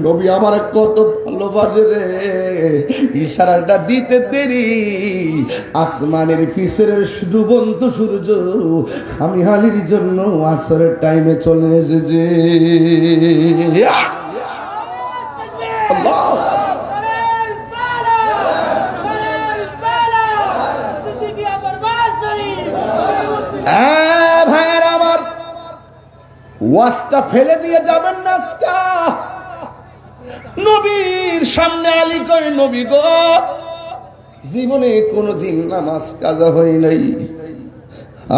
নবী আমার কত ভালোবাসে রে, ইশারাটা দিতে দেরি আসমানের পিছের ডুবন্ত সূর্য আমি আলীর জন্য আসরের টাইমে চলে এসেছে। আল্লাহ ভাইয়ের আমার, ওয়াজটা ফেলে দিয়ে যাবেন না। আজকা নবীর সামনে আলী কয়, নবী গো জীবনে কোনোদিন নামাজ কাজা হয় নাই।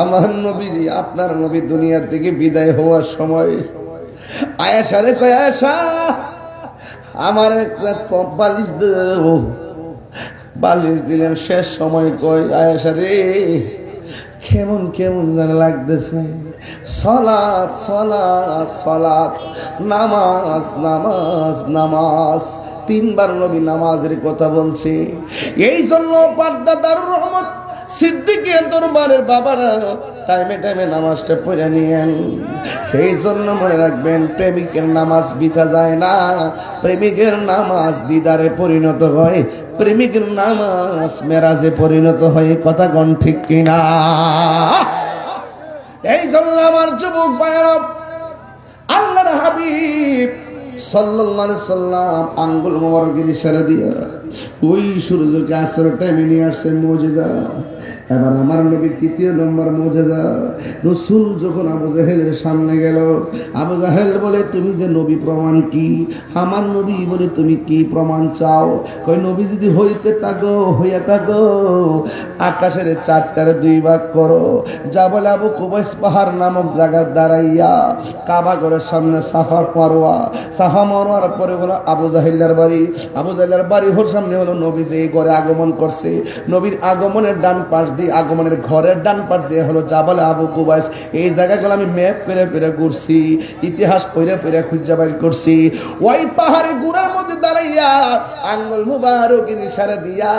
আমার নবী, আপনার নবী দুনিয়ার থেকে বিদায় হওয়ার সময় আয়েশা রে কয়, আয়েশা আমার একটা বালিশ দেও। বালিশ দিলেন, শেষ সময় কয়, আয়েশা রে কেমন কেমন যেন লাগতেছে, সালাত সালাত সালাত, নামাজ নামাজ নামাজ। তিনবার নবী নামাজের কথা বলছে। এই জন্য পর্দা দারুর রহমত সিদ্দিকের দরবারের বাবারা টাইমে টাইমে নামাজটা পড়ে নিয়েন। এই জন্য মনে রাখবেন, প্রেমিকের নামাজ বিতা যায় না, প্রেমিকের নামাজ দিদারে পরিণত হয়, প্রেমিকের নামাজ মেরাজে পরিণত হয়। কথা কোন ঠিক কিনা? এই জন্য আমার যুবক ভাইরা, আল্লাহর হাবিব সাল্লাল্লাহু আলাইহি সাল্লাম আঙ্গুল মোবারকের ইশারা দিয়া ওই সূর্যকে আসরের টাইমে নিয়ে আসছে মুজিজা। এবার আমার নবীর তৃতীয় নম্বর মুজিজা, রাসূল যখন আবু জাহেলের সামনে গেল, আবু জাহেল বলে, তুমি যে নবী প্রমাণ কি? আমার নবী বলে, তুমি কি প্রমাণ চাও? কই নবী যদি হইতে থাকো, হইয়া থাকো, আকাশের চারটারে দুই ভাগ করো, যা বলে আবু কুবাইস পাহাড় নামক জায়গায় দাঁড়াইয়া কাবা ঘরের সামনে সাফা মারওয়া, সাফা মারওয়ার পরে হলো আবু জাহেলের বাড়ি, আবু জাহেলের বাড়ি ওর সামনে হলো নবী যে ঘরে আগমন করছে, নবীর আগমনের ডান পাশ দিয়ে, আগমনের ঘরের ডান পাশ দিয়ে হলো জাবালে আবু কুবাইস। এই জায়গাগুলো আমি ম্যাপ করে করে ঘুরছি, ইতিহাস পড়ে পড়ে খুঁজে বাই করছি। ওই পাহাড়ে গুড়ার মধ্যে দাঁড়াইয়া আঙ্গুল মুবারকের ইশারা দিয়া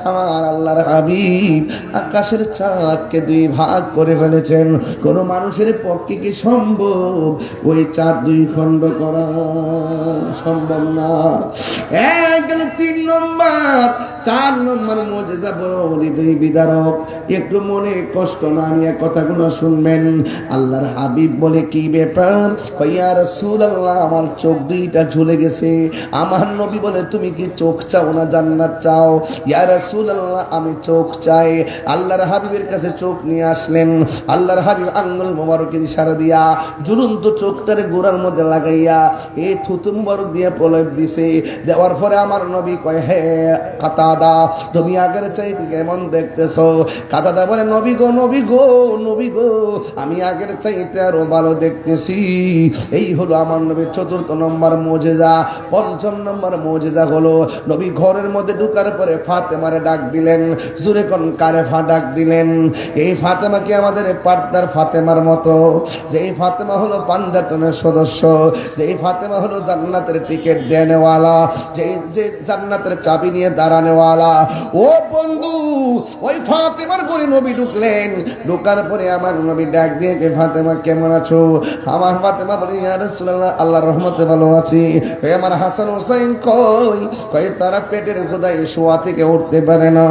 আমার আল্লাহর হাবিব আকাশের চাঁদকে দুই ভাগ করে ফেলেছেন। কোন মানুষের পক্ষে কি সম্ভব ওই চাঁদ দুই খণ্ড করা? সম্ভব না। গেল 3 নম্বর। 4 নম্বর মুজিজা বড় হৃদয় বিদারক। একটু মনে কষ্ট না নিয়ে কথাগুলো শুনবেন। আল্লাহর হাবিব বলে, কি ব্যাপার? ইয়া রাসূলুল্লাহ, আমার চোখ দুইটা ঝুলে গেছে। আমার নবী বলে, তুমি কি চোখ চাও না জান্নাত চাও? ইয়া রাসূলুল্লাহ, আমি চোখ চাই। আল্লাহর হাবিবের কাছে চোখ নিয়ে আসলেন। আল্লাহর হাবিব আঙ্গুল মোবারকের ইশারা দিয়া ঝুলন্ত চোখটারে গোড়ার মধ্যে লাগাইয়া এই থুতু মোবারক দিয়ে প্রলেপ দিছে। দেওয়ার পরে আমার নবী কয়, হে কাতাদা, তুমি আগের চাইতে কেমন দেখতে দেখতেছো? কাতাদা বলে নবী গো, নবী গো, নবী গো, আমি আগের চাইতে আরো ভালো দেখতেছি। এই হলো আমার নবীর 4th নম্বর মুজিজা। 5ম নম্বর মুজিজা হলো নবী ঘরের মধ্যে ঢুকার পরে ফাতেমারে ডাক দিলেন। জোরে কোন কারে ডাক দিলেন? এই ফাতেমা কি আমাদের পার্টনার ফাতেমার মতো? যেই ফাতেমা হলো পাঞ্জাতনের সদস্য, যেই ফাতেমা হলো জান্নাতের টিকিট দেনেওয়ালা, যে জান্নাতের চাবি নিয়ে দাঁড়ানেওয়ালা। ও বন্ধু, ওই ফাতেমার ঘরে নবী ঢুকলেন। ঢুকার পরে আমার নবী ডাক দিয়ে, কে ফাতেমা কেমন আছো? আমার ফাতেমা বলে, ইয়া রাসূলুল্লাহ, আল্লাহর রহমতে ভালো আছি। কই আমার হাসান হোসেন কই? কই তারা পেটের ক্ষুধায় শোয়া থেকে উঠতে পারে না।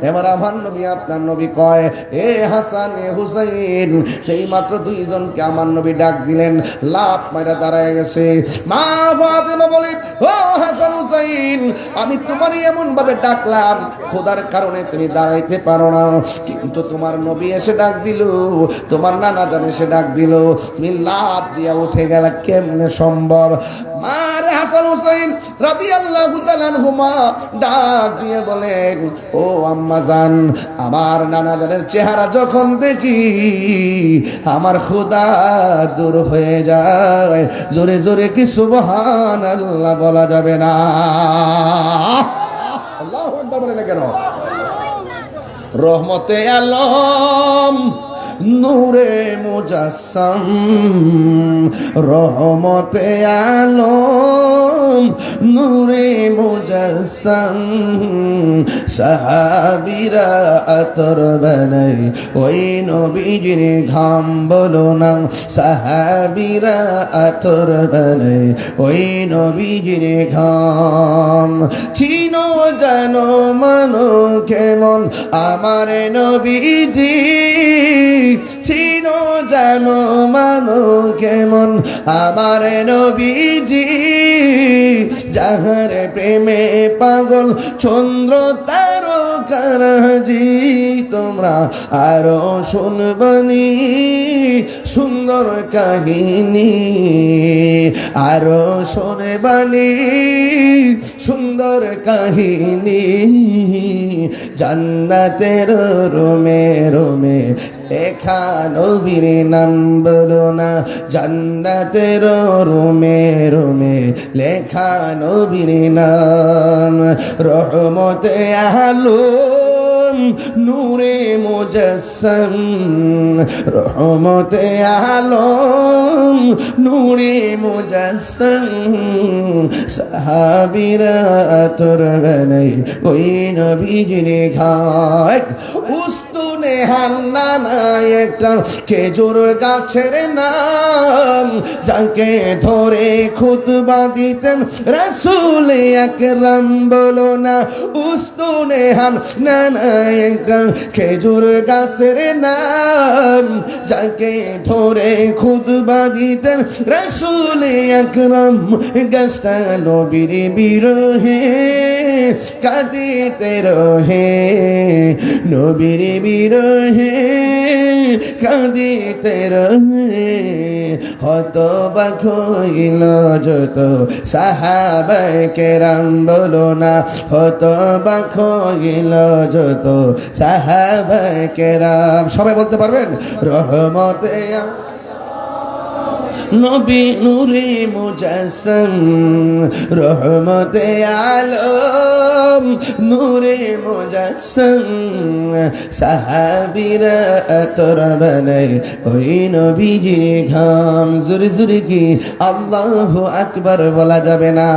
এবার আমার নবী, আপনার নবী কয়, এ হাসান এ হুসাইন। সেই মাত্র 2 জনকে আমার নবী ডাক দিলেন, লাফ মারা দাঁড়ায় গেছে। মা ফাতেমা বলে, ও হাসান হুসাইন, আমি তোমারই এমন ভাবে ডাকলাম, খোদার কারণে তুমি দাঁড়াইতে পারো না, কিন্তু তোমার নবী এসে ডাক দিল, তোমার নানা জান এসে ডাক দিল, তুমি লাফ দিয়া উঠে গেলা, কেমনে সম্ভব? মার হাসান হুসাইন রাদিয়াল্লাহু তাআলা আনহুমা ডাক দিয়ে বলেন, ও আম্মা জান, আমার নানা জানের চেহারা যখন দেখি আমার ক্ষুধা দূর হয়ে যায়। জোরে জোরে কি সুবহানাল্লাহ বলা যাবে না? আল্লাহু আকবার বলে না কেন? রহমতে আলম নূরে মুজাসসাম, রহমতে আলম নূরে মুজাসসাম, সাহাবীরা আতর বানাই ওই নবীজির ঘাম, বলো না সাহাবীরা আতর বানাই ওই নবীজির ঘাম। চিনো জানো মানো কেমন আমার নবীজি, চিনো জানো মানো কেমন আমার নবীজি, যাহার প্রেমে পাগল চন্দ্র তারকারাজি। তোমরা আরো শুনবানি সুন্দর কাহিনী, আরো শুনবানি সুন্দর কাহিনী। জান্নাতের রোমে রোমে লেখা নবীর নাম, বলো না জান্নাতের রোমে রোমে লেখা নবীর নাম। রহমতে আলম নূরে মুজাসসাম, রহমতে আলম নূরে মুজাসসাম, সাহাবীরা আতর বানাই ওই নবীজির ঘাট। উস্তুনে হান্নানা একটা খেজুর গাছের নাম, যাকে ধরে খুতবা দিতেন রাসূল আকরাম, বলো না উস্তুনে হান্নানা একটা খেজুর গাছের নাম, যাকে ধরে খুতবা দিতেন রাসূল আকরাম। গাছটা নবীর বিরহে কাঁদিতে রহে, নবীর বিরহে কাঁদিতে রহে। হতবাক হইল যত সাহাবায়ে কেরাম, বলো না হতবাক হইল যত সাহাবায়ে কেরাম। সবাই বলতে পারবেন? রহমতে নবী নূরে মুজাসসাম, রহমতে আলম নূরে মুজাসসাম, সাহাবীরা আতর বানাই ওই নবীজির ঘাম। জোরে জোরে কি আল্লাহু আকবার বলা যাবে না?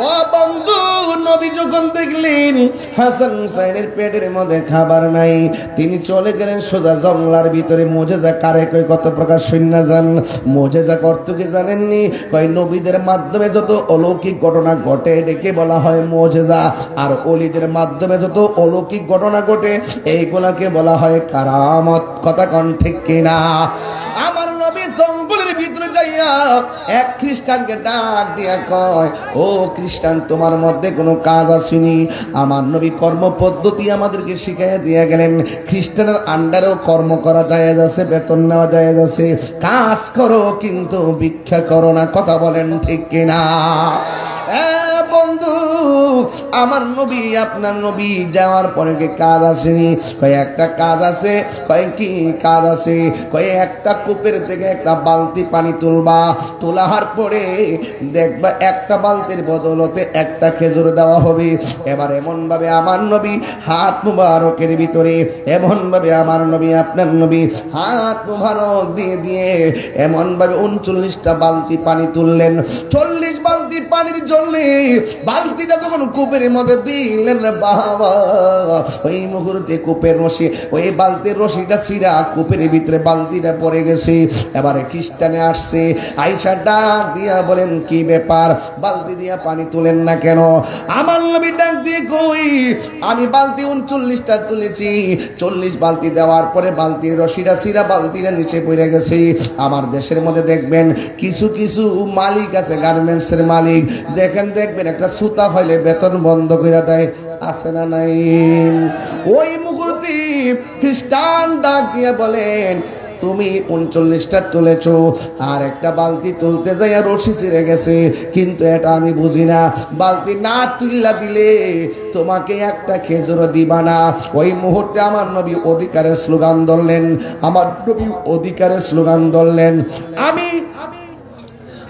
ও বন্ধু, নবী যখন দেখলেন হাসান হুসাইনের পেটের মধ্যে খাবার নাই, তিনি চলে গেলেন সোজা জঙ্গলার ভিতরে। মুজিজা কারে কই কত প্রকার সৈন্য যান। মুজিজা করতে কি জানেননি? কয় নবীদের মাধ্যমে যত অলৌকিক ঘটনা ঘটে এটাকে বলা হয় মুজিজা, আর ওলিদের মাধ্যমে যত অলৌকিক ঘটনা ঘটে এইগুলাকে বলা হয় কারামত। কথা কোন ঠিক কিনা? আমার নবী জঙ্গলের ভিতরে যাইয়া এক খ্রিস্টানকে ডাক দিয়া কয়, ও খ্রিস্টান, তোমার মধ্যে কোনো কাজ আসেনি? আমার নবী কর্ম পদ্ধতি আমাদেরকে শিখাইয়া দিয়া গেলেন। খ্রিস্টানের আন্ডারেও কর্ম করা জায়েজ আছে, বেতন নেওয়া জায়েজ আছে। কাজ করো কিন্তু ভিক্ষা করো না। কথা বলেন ঠিক কিনা? বন্ধু, আমার নবী আপনার নবী যাওয়ার পরে কি কাজ আসেনি? কয় একটা কাজ আছে। কয় কি কাজ আছে? কয় একটা কূপের থেকে একটা বালতি পানি তুলবা, তোলার পরে দেখবা একটা বালতির বদলতে একটা খেজুর দেওয়া হবে। এবার এমন ভাবে আমার নবী হাত মুবারকের ভিতরে, এমন ভাবে আমার নবী আপনার নবী হাত মুবারক দিয়ে দিয়ে এমন ভাবে 39টা বালতি পানি তুললেন। 40 বালতি পানির জন্য বালতিটা যখন কূপের মধ্যে দিলেন বাবা, ওই মুহূর্তে কূপের রশি, ওই বালতির রশিটা ছিঁড়া কূপের ভিতরে বালতিটা পড়ে গেছে। এবারে খ্রিস্টানে আসছে, আইসা ডাক দিয়া বলেন কি ব্যাপার, বালতি দিয়া পানি তুলেন না কেন? আমার নবী ডাক দিয়ে কই, আমি বালতি 39টা তুলেছি, 40 বালতি দেওয়ার পরে বালতির রশিটা ছিঁড়া বালতিটা নিচে পড়ে গেছে। আমার দেশের মধ্যে দেখবেন কিছু কিছু মালিক আছে, গার্মেন্টসের মালিক, যেখানে দেখবেন একটা সুতা ফাইলে বেতন বন্ধ করে দেয়, আছে না নাই? ওই মুহূর্তে খ্রিস্টান ডাক দিয়ে বলেন তুমি 39টা তুলেছো, আর একটা বালতি তুলতে যাইয়া রশি ছিঁড়ে গেছে, কিন্তু এটা আমি বুঝি না, বালতি না তুললা দিলে তোমাকে একটা খেজুর দিবা না। ওই মুহূর্তে আমার নবী অধিকারের স্লোগান ধরলেন, আমার নবী অধিকারের স্লোগান ধরলেন, আমি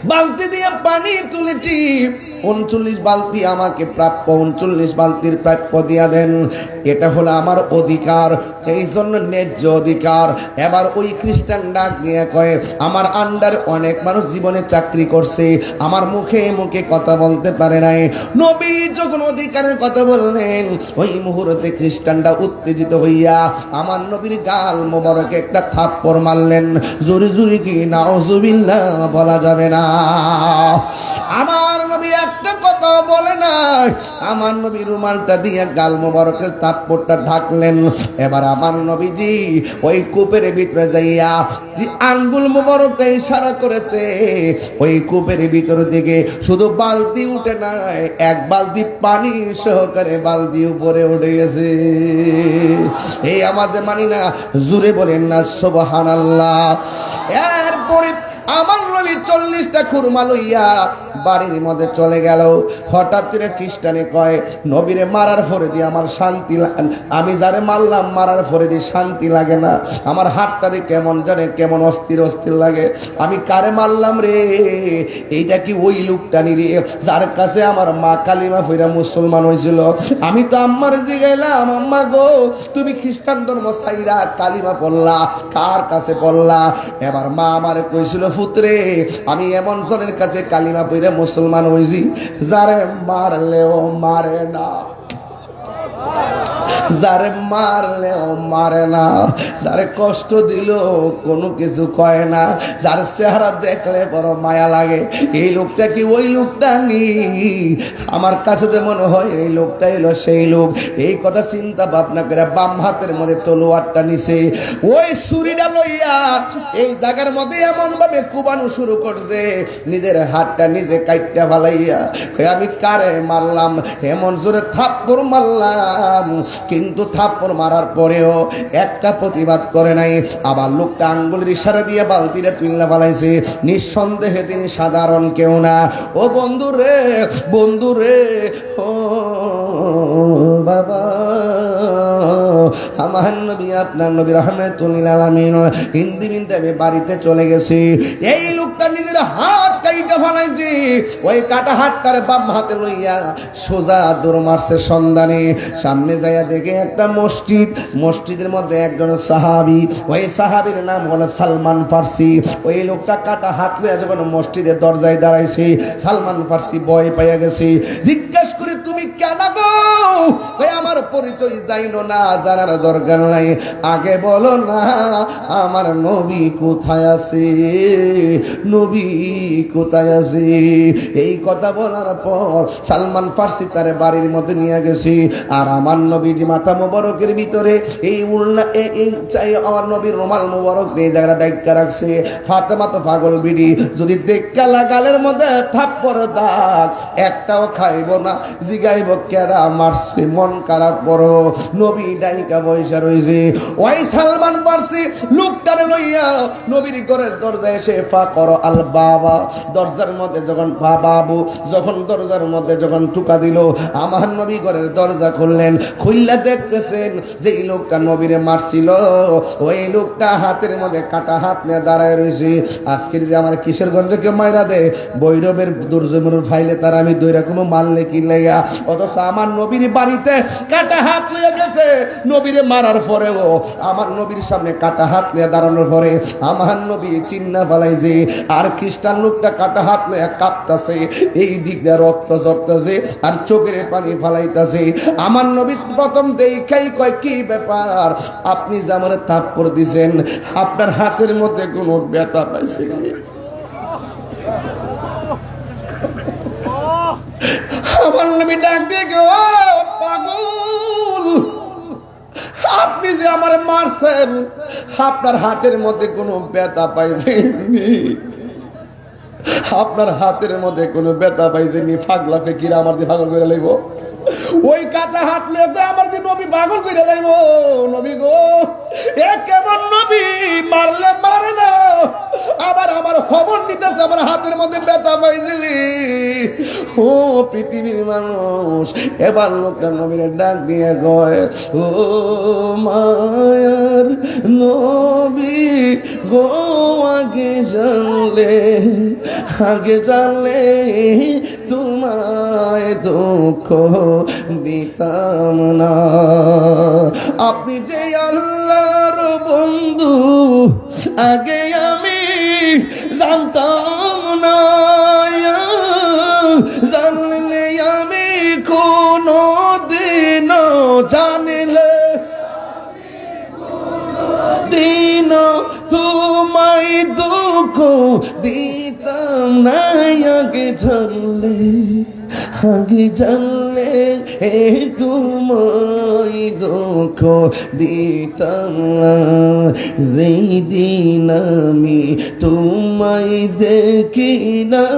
বালতি দিয়ে পানি তুলেছি, 39 বালতি আমাকে প্রাপ্য, 39 বালতির প্রাপ্য দিয়া দেন, এটা হলো আমার অধিকার, এই জন্য ন্যায্য অধিকার। এবার ওই খ্রিস্টান ডাক দিয়ে কয় আমার আন্ডার অনেক মানুষ জীবনে চাকরি করছে, আমার মুখে মুখে কথা বলতে পারে নাই। নবী যখন অধিকারের কথা বললেন, ওই মুহূর্তে খ্রিস্টানটা উত্তেজিত হইয়া আমার নবীর গাল মোবারকে একটা থাপ্পড় মারলেন। জোরে জোরে কি নাউজুবিল্লাহ বলা যাবে না? আমার নবী একটা কথা বলে না, আমার নবী রুমালটা দিয়ে গাল মোবারকের থাপ্পড়টা ঢাকলেন। এবার আমার নবীজি ওই কূপের ভিতরে যাইয়া আঙ্গুল মোবারকটা ইশারা করেছে, ওই কূপের ভিতর থেকে শুধু বালতি উঠে নাই, এক বালতি পানি সহকারে বালতি উপরে উঠে গেছে। এই আমাজে মানি না, জুড়ে বলেন না সুবহানাল্লাহ। এরপরে আমার নবী 40টা খুরমা লইয়া বাড়ির মধ্যে চলে গেল। হঠাৎ করে খ্রিস্টানে কয় নবীরে মারার পরে দিয়ে আমার শান্তি, আমি যারে মারলাম মারার পরে দিয়ে শান্তি লাগে না, আমার হাতটা দিয়ে কেমন জানে কেমন অস্থির অস্থির লাগে, আমি কারে মারলাম রে? এইটা কি ওই লোকটা নি রে যার কাছে আমার মা কালিমা ফিরা মুসলমান হয়েছিল? আমি তো আম্মার জিগাইলাম, আম্মা গো তুমি খ্রিস্টান ধর্ম ছাইরা কালিমা পড়লা, কার কাছে পড়লা? এবার মা আমারে কইছিল পুত্রে আমি এমন জনের কাছে কালিমা পড়ে মুসলমান হইছি যারে মারলেও মারে না, যারে মারলেও মারে না, যারে কষ্ট দিল কোনো কিছু কয় না, যার চেহারা দেখলে বড় মায়া লাগে। এই লোকটা কি ওই লোকটা নি? আমার কাছে তো মনে হয় এই লোকটা এলো সেই লোক। এই কথা চিন্তা ভাবনা করে বাম হাতের মধ্যে তলোয়ারটা নিছে, ওই ছুরিটা লইয়া এই জায়গার মধ্যে এমন ভাবে কুবানো শুরু করছে, নিজের হাতটা নিজে কাইটটা ফালাইয়া আমি কারে মারলাম, এমন জোরে থাপ্পড় মারলাম, কিন্তু থাপ্পড় মারার পরেও একটা প্রতিবাদ করে নাই। আবার লোকটা আঙ্গুলের ইশারা দিয়ে বালতিটা তুইলা ফালাইছে। নিঃসন্দেহে তিনি সাধারণ কেউ না। ও বন্ধু রে, বন্ধু রে, ও বাবা, আমার নবী আপনার নবী রাহমাতুল লিল আলামিন হিন্দি মিন্টাবে বাড়িতে চলে গেছে। এই লোকটা নিজের হাত কাইটা ফালাইছে, ওই কাটা হাতটারে বাম হাতে লইয়া সোজা দৌড় মারছে সন্ধানে। সামনে যাইয়া দেখে একটা মসজিদ, মসজিদের মধ্যে একজন সাহাবী, ওই সাহাবীর নাম হলো সালমান ফার্সি। ওই লোকটা কাটা হাত লইয়া যখন মসজিদের দরজায় দাঁড়াইছে, সালমান ফার্সি ভয় পাইয়া গেছে। জিজ্ঞাসা করে তুমি কেন গো? ওই আমার পরিচয় জাইনো না, জানার দরকার নাই, আগে বলো না আমার নবী কোথায় আছে, নবী কোথায় আছে? এই কথা বলার পর সালমান ফার্সি তার বাড়ির মধ্যে নিয়ে গেছে। আর আমার নবীর মাথা মোবারকের ভিতরে এই উল্না চাই আমার নবীর রুমাল মোবারক দিয়ে জায়গাটা ডাইকা রাখছে। ফাতেমা তো পাগল বিড়ি, যদি দেখা লাগালের মধ্যে থাপ্পড় দাগ একটাও খাইব না, জিগাইব কেরা মারছে মারছে, মন খারাপ করো। নবী ডাইকা বৈশা রইছে। ওই সালমান ফারসি লোকটারে লইয়া নবীর ঘরের দরজায় এসে ফা করো আল বাবা, দরজার মধ্যে যখন বাবু যখন দরজার মধ্যে যখন ঠুকা দিল, আমার নবী ঘরের দরজা খুললেন। খুললে দেখতেছেন যে এই লোকটা নবীরে মারছিল, ওই লোকটা হাতের মধ্যে কাটা হাত নিয়ে দাঁড়ায় রয়েছে। আজকের যে আমার কিশোরগঞ্জকে মাইরা দে বৈরবের দুর্জমনুর ফাইলে তার আমি দুই রকম মারলে কি লেগা, অথচ আমার নবীর বাড়িতে কাটা হাত লিয়ে গেছে। নবীরে মারার পরেও আমার নবীর সামনে কাটা হাত লিয়ে দাঁড়ানোর পরে আমার নবী চিন্না ফেলাইছে। আর খ্রিস্টান লোকটা কাটা হাত লিয়ে কাঁপতাছে, এই দিক দিয়ে রক্ত ঝরতেছে আর চোখের পানি ফালাইতেছে। আমার নবী প্রথম দেখাই কয় কি ব্যাপার, আপনি যে আমার থাপ্পড় দিছেন আপনার হাতের মধ্যে কোনো ব্যথা পাইছে? আমার নবী ডাক দিয়ে ও পাগল, আপনি যে আমার মারছেন আপনার হাতের মধ্যে কোনো ব্যথা পাইছেননি? আপনার হাতের মধ্যে কোনো ব্যথা পাইছেননি? পাগলা ফেকিরা আমার দিয়ে পাগল করে লাইব? ওই কাঁচা হাত লেগে আমার দিয়ে নবী পাগল করে লাইব? নবী গো, এ কেমন নবী? মারলে মারে না, আবার আমার খবর নিতেছে আমার হাতের মধ্যে ব্যথা পাইছিলি। ও পৃথিবীর মানুষ, এবার লোকটা নবীর ডাক দিয়ে কয়, ও মায়ার নবী গো, আগে জানলে তোমায় দুঃখ দিতাম না। আপনি যে আল্লাহর বন্ধু আগে আমি জানতাম না, জানলে আমি কোনো দিন জানিলে দিন তোমায় দুঃখ দিতাম না। আগে জানলে তোমায় দুঃখ দিতাম না। যেই দিন আমি তোমায় দেখিলাম,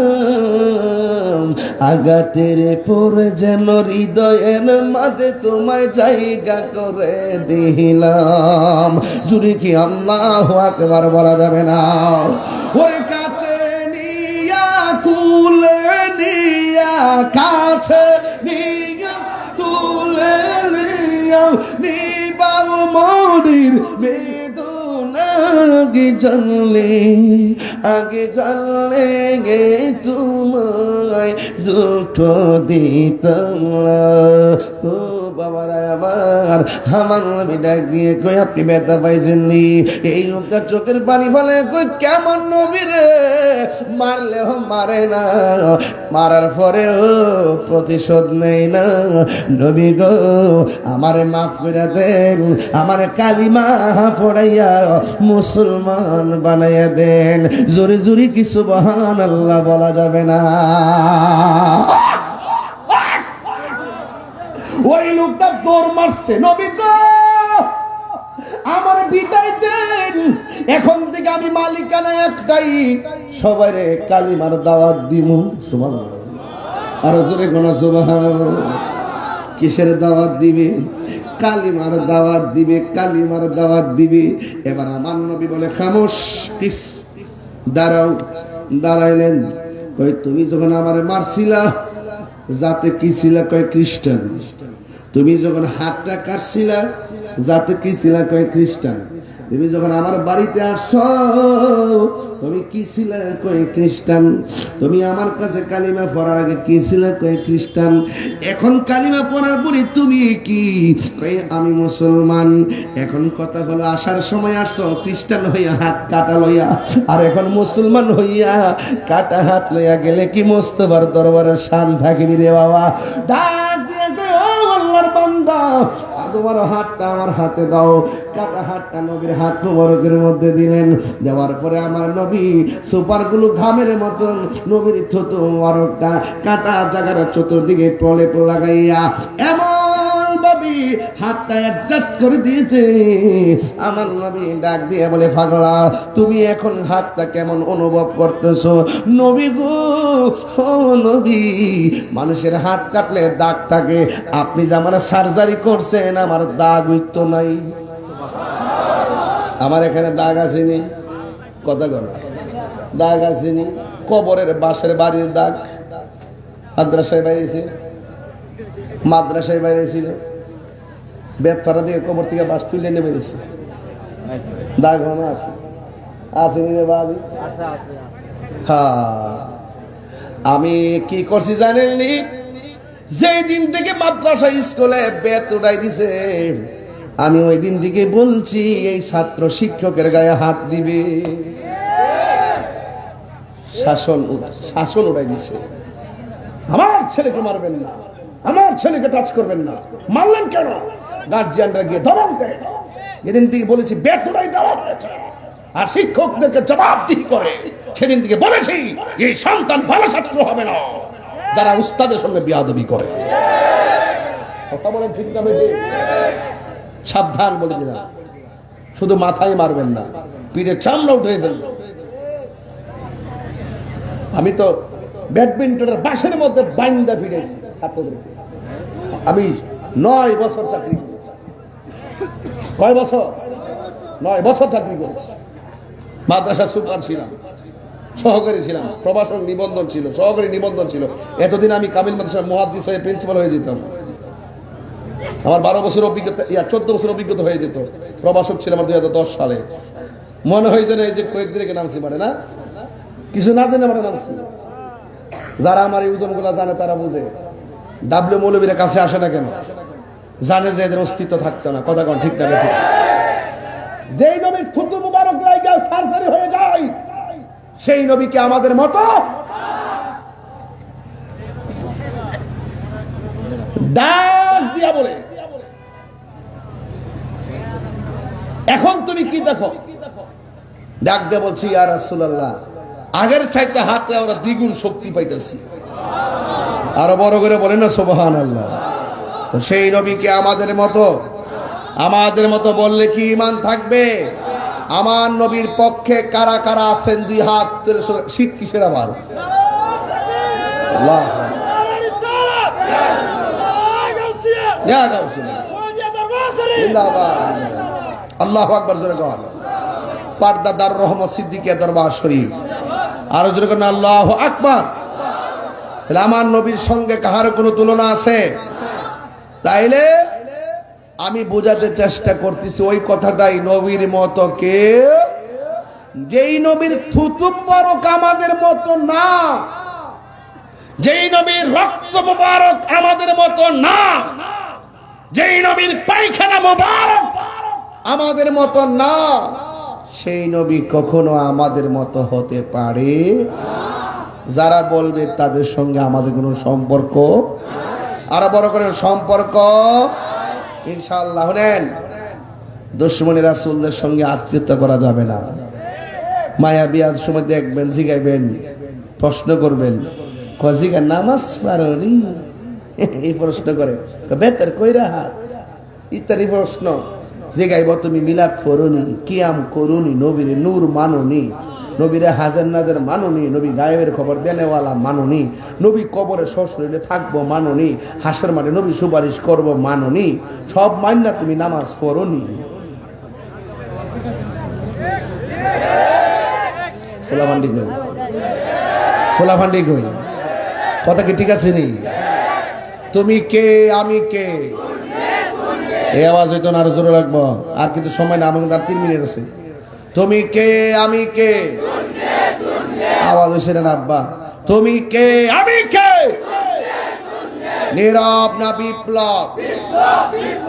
আঘাতের পরে যেন হৃদয়ের মাঝে তোমায় জায়গা করে দিলাম। জুড়ে কি আল্লাহু আকবার বলা যাবে না? ওই কাছে নিয়া কুলে নিয়া, কাছে নিয়া তুলে নিয়া, নিবাও মনির বেদনা। আগে জানলে গে তোমায় দুঃখ দিতাম না। ও বাবারা আমার নবী ডাক দিয়ে কই, আপনি ব্যথা পাইছেননি? এই লোকটা চোখের পানি ফেলে কই, কেমন নবী রে? মারলেও মারে না, মারার পরেও প্রতিশোধ নেই না। নবী গো, আমারে মাফ করে দেন, আমারে কালিমা পড়াইয়া মুসলমান বানাইয়া দেন। জোরে জোরে কি সুবহানাল্লাহ বলা যাবে না? ওই লোকটা দৌড় মারছে, নবী গো আমার বিদায় দেন, এখন থেকে আমি মালিকানা একটাই, সবাইরে কালিমার দাওয়াত দিমু। সুবহানাল্লাহ, আর জোরে কোন সুবহানাল্লাহ। কিসের দাওয়াত দিবে? কালিমার দাওয়াত দিবে, কালিমার দাওয়াত দিবে। এবার আমার নবী বলে, খামোশ, দাঁড়াও। দাঁড়াইলেন। কই, তুমি যখন আমারে মারছিলা যাতে কি ছিল? কয় খ্রিস্টান। তুমি যখন হাতটা কাটছিলা যাতে কি ছিল? কয় খ্রিস্টান। তুমি যখন আমার বাড়িতে আসছো তুমি কি ছিল? কয় খ্রিস্টান। তুমি আমার কাছে কালিমা পড়ার আগে কি ছিল? কয় খ্রিস্টান। এখন কালিমা পড়ার পরে তুমি কি? কয় আমি মুসলমান। এখন কথা হলো, আসার সময় আসছো খ্রিস্টান হইয়া হাত কাটা লইয়া, আর এখন মুসলমান হইয়া কাটা হাত লইয়া গেলে কি মোস্তফার দরবারের শান থাকিবি রে বাবা? ডাক দিয়ে আল্লাহর বান্দা, তোমার হাতটা আমার হাতে দাও। কাটা হাতটা নবীর হাত মোবারকের মধ্যে দিলেন। দেওয়ার পরে আমার নবী সুপারগুলো ঘামের মতন নবীর থুতু মোবারকটা কাটা জায়গার চতুর্দিকে প্রলেপ লাগাইয়া এমন ভাবে নবী হাতটা অ্যাডজাস্ট করে দিয়েছে। আমার নবী ডাক দিয়ে বলে, পাগলা তুমি এখন হাতটা কেমন অনুভব করতেছো? নবী গো, ও নবী, মানুষের হাত কাটলে দাগ থাকে, আপনি যে আমার সার্জারি করছেন আমার দাগ হইতো নাই। আমার এখানে দাগ আসেনি, কথা বল, দাগ আসেনি। কবরের বাসের বাড়ির দাগ, মাদ্রাসায় বাইরেছে, মাদ্রাসায় বাইরেছিল, বেতপাড়া দিয়ে কবর থেকে বাস তুলে নিয়ে বেরিয়েছে, দাগ হনো আছে, আসেনি রে বাবু। হ্যাঁ, আমি কি করছি জানেননি? যেই দিন থেকে মাদ্রাসা স্কুলে বেত উড়াই দিছে, আমি ওই দিন থেকে বলছি এই ছাত্র শিক্ষকের গায়ে হাত দিবে। শাসন উড়াই দিছে, আমার ছেলেকে মারবেন না, আমার ছেলেকে টাচ করবেন না। মারলেন কেন? গার্জিয়ানরা গিয়ে ধমক দেয়। এদিন থেকে বলেছি বেত উড়াই দেওয়া হয়েছে, আর শিক্ষকদেরকে জবাবদিহি করে। সেদিন থেকে বলেছি এই সন্তান ভালো ছাত্র হবে না যারা উস্তাদের সঙ্গে বিয়াদবি করে। কথা বলেন ঠিক না বেশি? সাবধান বলে দিলাম, শুধু মাথায় মারবেন না, পিঠে চামড়া উঠে ফেলল। আমি তো ব্যাডমিন্টনের বাসের মধ্যে বাইন্দা ফিরেছি ছাত্রদেরকে। আমি 9 বছর চাকরি করেছি। কয় বছর? 9 বছর চাকরি করেছি। মাদ্রাসা সুপার ছিলাম, সহকারী ছিলাম, প্রবাসন নিবন্ধন ছিল, সহকারী নিবন্ধন ছিল। এতদিন আমি কামিল মাদ্রাসার মুহাদ্দিস হয়ে প্রিন্সিপাল হয়ে যেতাম। আমার 12 বছর অভিজ্ঞতা, 14 বছর অভিজ্ঞতা হয়ে যেত। প্রবাসক ছিলাম 2010 সালে। মনে হয় যেন এই যে কয়েকদিন আগে নামছি, পারে না কিছু না জেনে আমরা নামছি। যারা আমার এই ওজন গুলা জানে তারা বুঝে। ডাব্লিউ মৌলবীর কাছে আসে না কেন? জানে যে এদের অস্তিত্ব থাকতো না। কথা কন ঠিক না? ঠিক। যেই নবীর থুতু মুবারক লাগা সার্জারি হয়ে যায়, সেই নবীকে আমাদের মতো ডাক দিয়া বলে। এখন তুমি কি দেখো? ডাক দিয়ে বলছি, ইয়া রাসূলুল্লাহ, আগের চাইতে হাতে আমরা দ্বিগুণ শক্তি পাইতেছি। আরো বড় করে বলেন না সুবহানাল্লাহ। তো সেই নবীকে আমাদের মতো বললে কি ঈমান থাকবে? আমার নবীর পক্ষে কারা কারা আছেন? 2 হাত তুলে। শীত কিসের আবার? আল্লাহ আল্লাহু আকবার জোরে কর। পর্দা দার রহমত সিদ্দিকিয়া দরবার শরীফ। আরো জোরে কর আল্লাহু আকবার। আমার নবীর সঙ্গে কাহার কোনো তুলনা আছে? তাইলে আমি বোঝাতে চেষ্টা করতেছি ওই কথাটাই, নবীর মতো কে? যেই নবীর থুতু মুবারক আমাদের মতো না, যেই নবীর রক্ত মুবারক আমাদের মতো না, যেই নবীর পায়খানা মুবারক আমাদের মতো না, সেই নবী কখনো আমাদের মতো হতে পারে? যারা বলবে তাদের সঙ্গে আমাদের কোনো সম্পর্ক, আরো বড় করে সম্পর্ক ইনশাআল্লাহ নেন। দুশমনী রাসূলদের সঙ্গে আত্মীয়তা করা যাবে না। মায়া বিয়ার সময় দেখবেন, জিগাইবেন, প্রশ্ন করবেন, কজিগা নামাজ পারোনি, এই প্রশ্ন করে বেতের কইরা হাত ইত্যাদি প্রশ্ন জিগাইব। তুমি মিলাদ করুনি, কিয়াম করুনি, নবীর নূর মানুনি, নবীরে হাজার নাজার মানুনি, নবী গায়েবের খবর দেনেওয়ালা মানুনি, নবী কবরে শ্বশুরে থাকবো মানুনি, হাসর মাঠে নবী সুপারিশ করব মানুনি, সব মান্না তুমি নামাজ পড়নি। খোলাফান্ডি কই? কথা কি ঠিক আছে নি? তুমি কে, আমি কে? এই আওয়াজ হইতো না, আরো জোরে রাখবো। আর কিন্তু সময় না, আমাকে আর 3 মিনিট আছে। তুমি কে, আমি কে? আওয়াজ হয়েছে না আব্বা? তুমি কে, আমি কে? নীরব না বিপ্লব?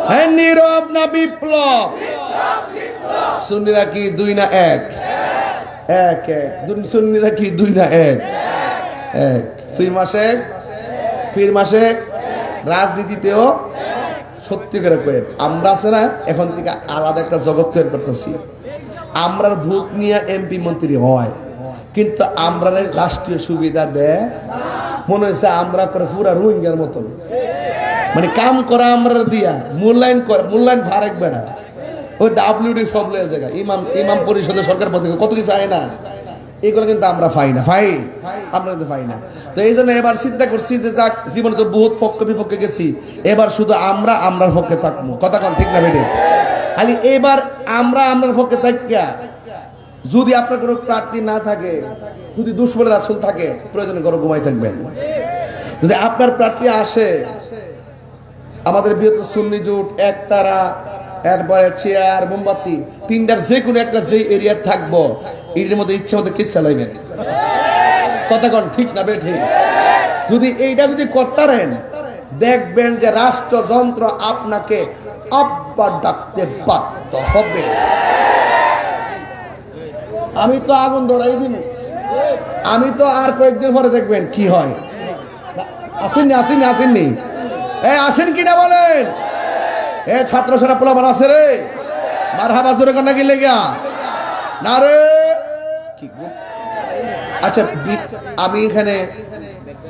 হ্যাঁ, নীরব না বিপ্লব? সুন্নিরা কি 2 না 1? 1 1। সুন্নিরা কি 2 না 1? 1। ফির মাসে রাজনীতিতেও সত্যি করে কয়ে আমরা আছে না, এখন থেকে আলাদা একটা জগৎ তৈরি করতেছি। আমরার ভোট নিয়ে এমপি মন্ত্রী হয়, কিন্তু আমরা রাষ্ট্রীয় সুবিধা দেয়। মনে হয়েছে আমরা করে পুরা রোহিঙ্গার মতন। মানে কাম করা আমরা দিয়া মূল্যায়ন ভার একবে না ওই ডাব্লিউডি সব জায়গা ইমাম পরিষদের সরকার পদ্ধতি কত কিছু আয় না, এগুলো কিন্তু আমরা পাই না, আমরা কিন্তু পাই না। তো এই জন্য এবার চিন্তা করছি যে যাক, জীবনে তো বহুত পক্ষে বিপক্ষে গেছি, এবার শুধু আমরার পক্ষে থাকবো। কথা কন ঠিক না বেটে? খালি এবার আমরার পক্ষে থাকিয়া, যদি আপনার কোনো প্রার্থী না থাকে, যদি দুশমনের রাসূল থাকে, প্রয়োজনে ঘরে ঘুমাই থাকবেন। যদি আপনার প্রার্থী আসে, আমাদের বৃহত্তর সুন্নি জোট, একতারা, এরপরে চেয়ার, মোমবাতি, তিনটার যে কোনো একটা যে এরিয়া থাকবো, এর মধ্যে ইচ্ছা মতো কে চালাইবেন। কথা কন ঠিক না বেঠি? যদি এইটা যদি করতারেন, দেখবেন যে রাষ্ট্রযন্ত্র আপনাকে আব্বা ডাকতে বাধ্য হবে। আমি তো আগুন ধরাই দিব, আমি তো আর কয়েকদিন পরে দেখবেন কি হয়। আসেননি আসেন কিনা বলেন? ছাত্র সেনা পোলাপান আছে রে, মারহাবা জোরে কান্না কি লেগা না রে? আচ্ছা, আমি এখানে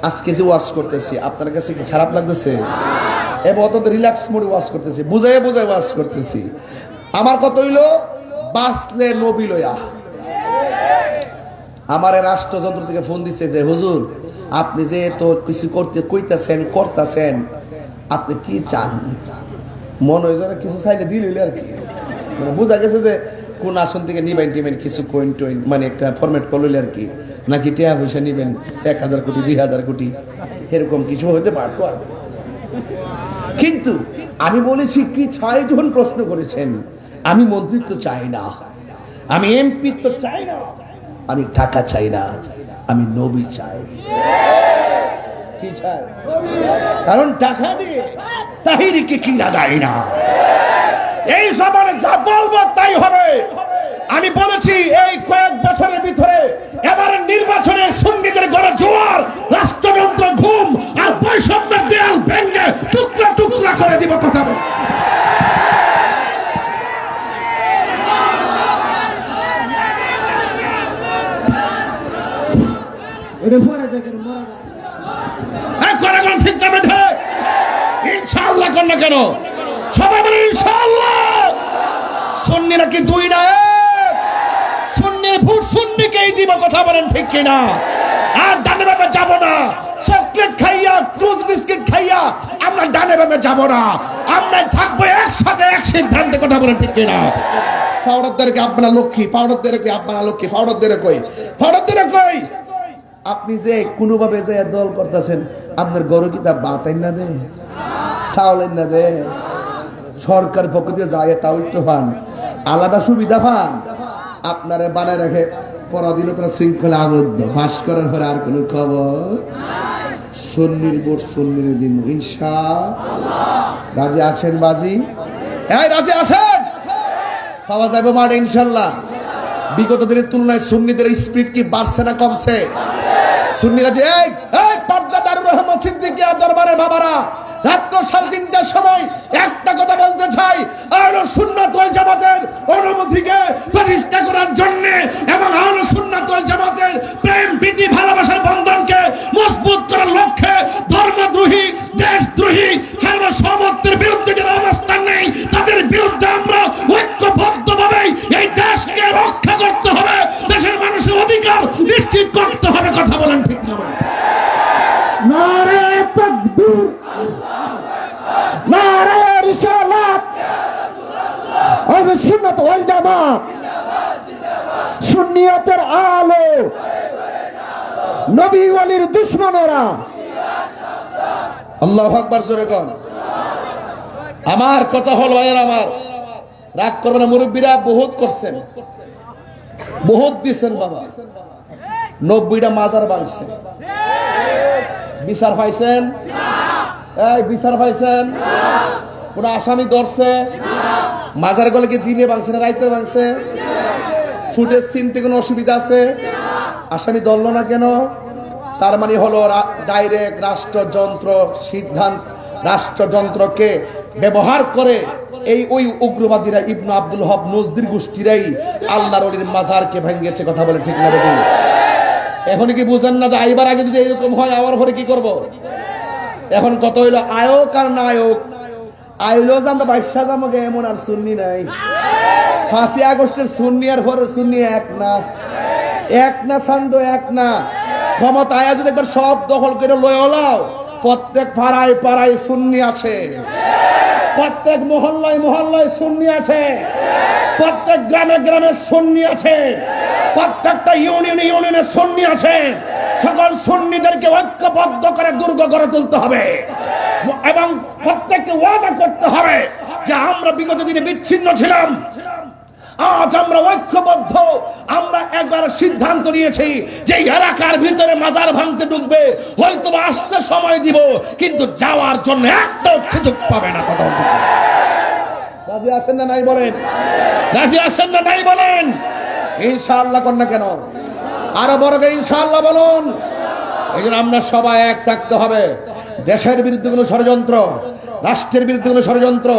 আজকে যে ওয়াজ করতেছি, আপনার কাছে কি খারাপ লাগতেছে? এবং অত্যন্ত রিল্যাক্স মোডে ওয়াজ করতেছি, বুঝাই ওয়াজ করতেছি। আমার কথা হইল, বাঁচলে নবী লয়া। আমার রাষ্ট্রযন্ত্র থেকে ফোন দিচ্ছে যে হুজুর, আপনি যে তো কিছু করতেছেন, আপনি কি চান? মনে হয় যেন কিছু চাইলে দিল আর কি, মানে বোঝা গেছে যে কোন আসন থেকে নিবেন কিছু কয়েন মানে একটা ফরম্যাট করলে আর কি, নাকি টাকা পয়সা নিবেন 1000 কোটি 2000 কোটি, এরকম কিছু হতে পারতো। কিন্তু আমি বলেছি কি চাই, যখন প্রশ্ন করেছেন, আমি মন্ত্রিত্ব চাই না, আমি এমপি তো চাই না, আমি টাকা চাই না, আমি নবী চাই। কি চাই? কারণ টাকা দিয়ে তাহিরিকে কিনা যায় না। এই জমানে যা বলবো তাই হবে। আমি বলেছি এই কয়েক বছরের ভিতরে এবারের নির্বাচনে সুন্নিদের গড়ে জোয়ার, রাষ্ট্রযন্ত্র ঘুম আর বৈষম্যের দেয়াল ভেঙে টুকরা টুকরা করে দিব। কথা বল। ঠিক না বেঠে? ইনশাআল্লাহ কর না কেন? সবাই বলে ইনশাআল্লাহ। সুন্নিরা কি দুই না এক? সুন্নির ভোট সুন্নিকেই দিব। কথা বলেন ঠিক কিনা? আর ডানে বামে যাব না। চকলেট খাইয়া, ক্রুজ বিস্কিট খাইয়া আমরা ডানে বামে যাব না। আমরা থাকবো একসাথে, এক সিদ্ধান্তে। কথা বলেন ঠিক কিনা? পাউডারদেরকে আপনারা লক্ষ্মী, পাউডারদেরকে আপনারা লক্ষ্মী, পাউডারদের কই? আপনি যে কোনোভাবে যে দল করতেছেন, আপনার গরু কিতাব বাতাই না দে, চাউল না দে, সরকার পক্ষ থেকে যায় তাও একটু পান, আলাদা সুবিধা পান, আপনারা বানায় রাখে পরাধীনতা শৃঙ্খলা আবদ্ধ। ফাঁস করার পরে আর কোন খবর? সুন্নির ভোট সুন্নির দিন ইনশাআল্লাহ। রাজি আছেন বাজি? রাজি আছেন? পাওয়া যাবে মাঠে ইনশাআল্লাহ। বিগত দিনের তুলনায় সুন্নিদের স্পিড কি বাড়ছে না কমছে? সুন্নিরা যে পর্দা দারুর রহমান সিদ্দিকিয়া দরবারের বাবারা, রাত 3:30টার সময় একটা কথা বলতে চাই, আহলে সুন্নাত ওয়াল জামাতের অনুমতিকে প্রতিষ্ঠা করার জন্য এবং আহলে সুন্নাত ওয়াল জামাতের প্রেম প্রীতি ভালোবাসার বন্ধনকে মজবুত করার লক্ষ্যে ধর্মদ্রোহী, দেশদ্রোহী, সার্বভৌমত্বের বিরুদ্ধে যারা অবস্থান নেই, তাদের বিরুদ্ধে আমরা ঐক্যবদ্ধভাবে এই দেশকে রক্ষা করতে হবে, দেশের মানুষের অধিকার নিশ্চিত করতে হবে। কথা বলেন ঠিক না? নারে তাকবীর, নারে রিসালাত, আহলে সুন্নাত ওয়াল জামাত, সুন্নিয়তের আলো, নবী ওয়ালির দুশমনেরা। আল্লাহু আকবার জোরে কোন। আমার কথা হলো, আমার রাগ করবেন না, মুরব্বীরা বহুত করছেন, বহুত দিচ্ছেন বাবা। 90টা মাজার বাংছে, বিচার পাইছেন? বিচার পাইছেন? কোন আসামি ধরছে? মাজার গলে দিনে ভাঙছে না রাইতে ভাঙছে? ফুটেজ চিনতে কোনো অসুবিধা আছে? আসামি ধরল না কেন? তার মানে হলো ডাইরেক্ট রাষ্ট্রযন্ত্রকে ব্যবহার করে ওই উগ্রবাদীরা, ইবনে আব্দুল হক নজদির গোষ্ঠীরাই আল্লাহর ওলির মাজারকে ভেঙেছে। কথা বলে ঠিক না? এখন কি বুঝেন না যে আইবার আগে যদি এরকম হয়, আবার পরে কি করব? এখন কত হইলো আয়োগ আর নায়ক। আইলো যে আমরা 22 জামকে এমন আর সুন্নি নাই। 5 আগস্টের সুন্নি আর পরের সুন্নি এক না সান্দ এক না। ক্ষমতা আয়া যদি একবার সব দখল করে লয়ে হলাও, প্রত্যেক পাড়ায় পাড়ায় সুন্নি আছে, প্রত্যেক মহল্লায় মহল্লায় সুন্নি আছে, প্রত্যেক গ্রামে গ্রামে সুন্নি আছে, প্রত্যেকটা ইউনিয়নে ইউনিয়নে সুন্নি আছে। সকল সুন্নিদেরকে ঐক্যবদ্ধ করে দুর্গ গড়ে তুলতে হবে এবং প্রত্যেককে ওয়াদা করতে হবে যে আমরা বিগত দিনে বিচ্ছিন্ন ছিলাম, আজ আমরা ঐক্যবদ্ধ। আমরা একবার সিদ্ধান্ত নিয়েছি যে এলাকার ভিতরে মাজার ভাঙতে ঢুকবে, হয়তো আসতে সময় দিব, কিন্তু যাওয়ার জন্য একটা সুযোগ পাবে না। কথা রাজি আছেন না নাই বলেন? রাজি আছেন না নাই বলেন? ইনশাআল্লাহ কর না কেন? আরো বড় করে ইনশাআল্লাহ বলুন। এই জন্য আমরা সবাই এক থাকতে হবে। দেশের বিরুদ্ধে কোনো ষড়যন্ত্র, রাষ্ট্রের বিরুদ্ধে কোনো ষড়যন্ত্র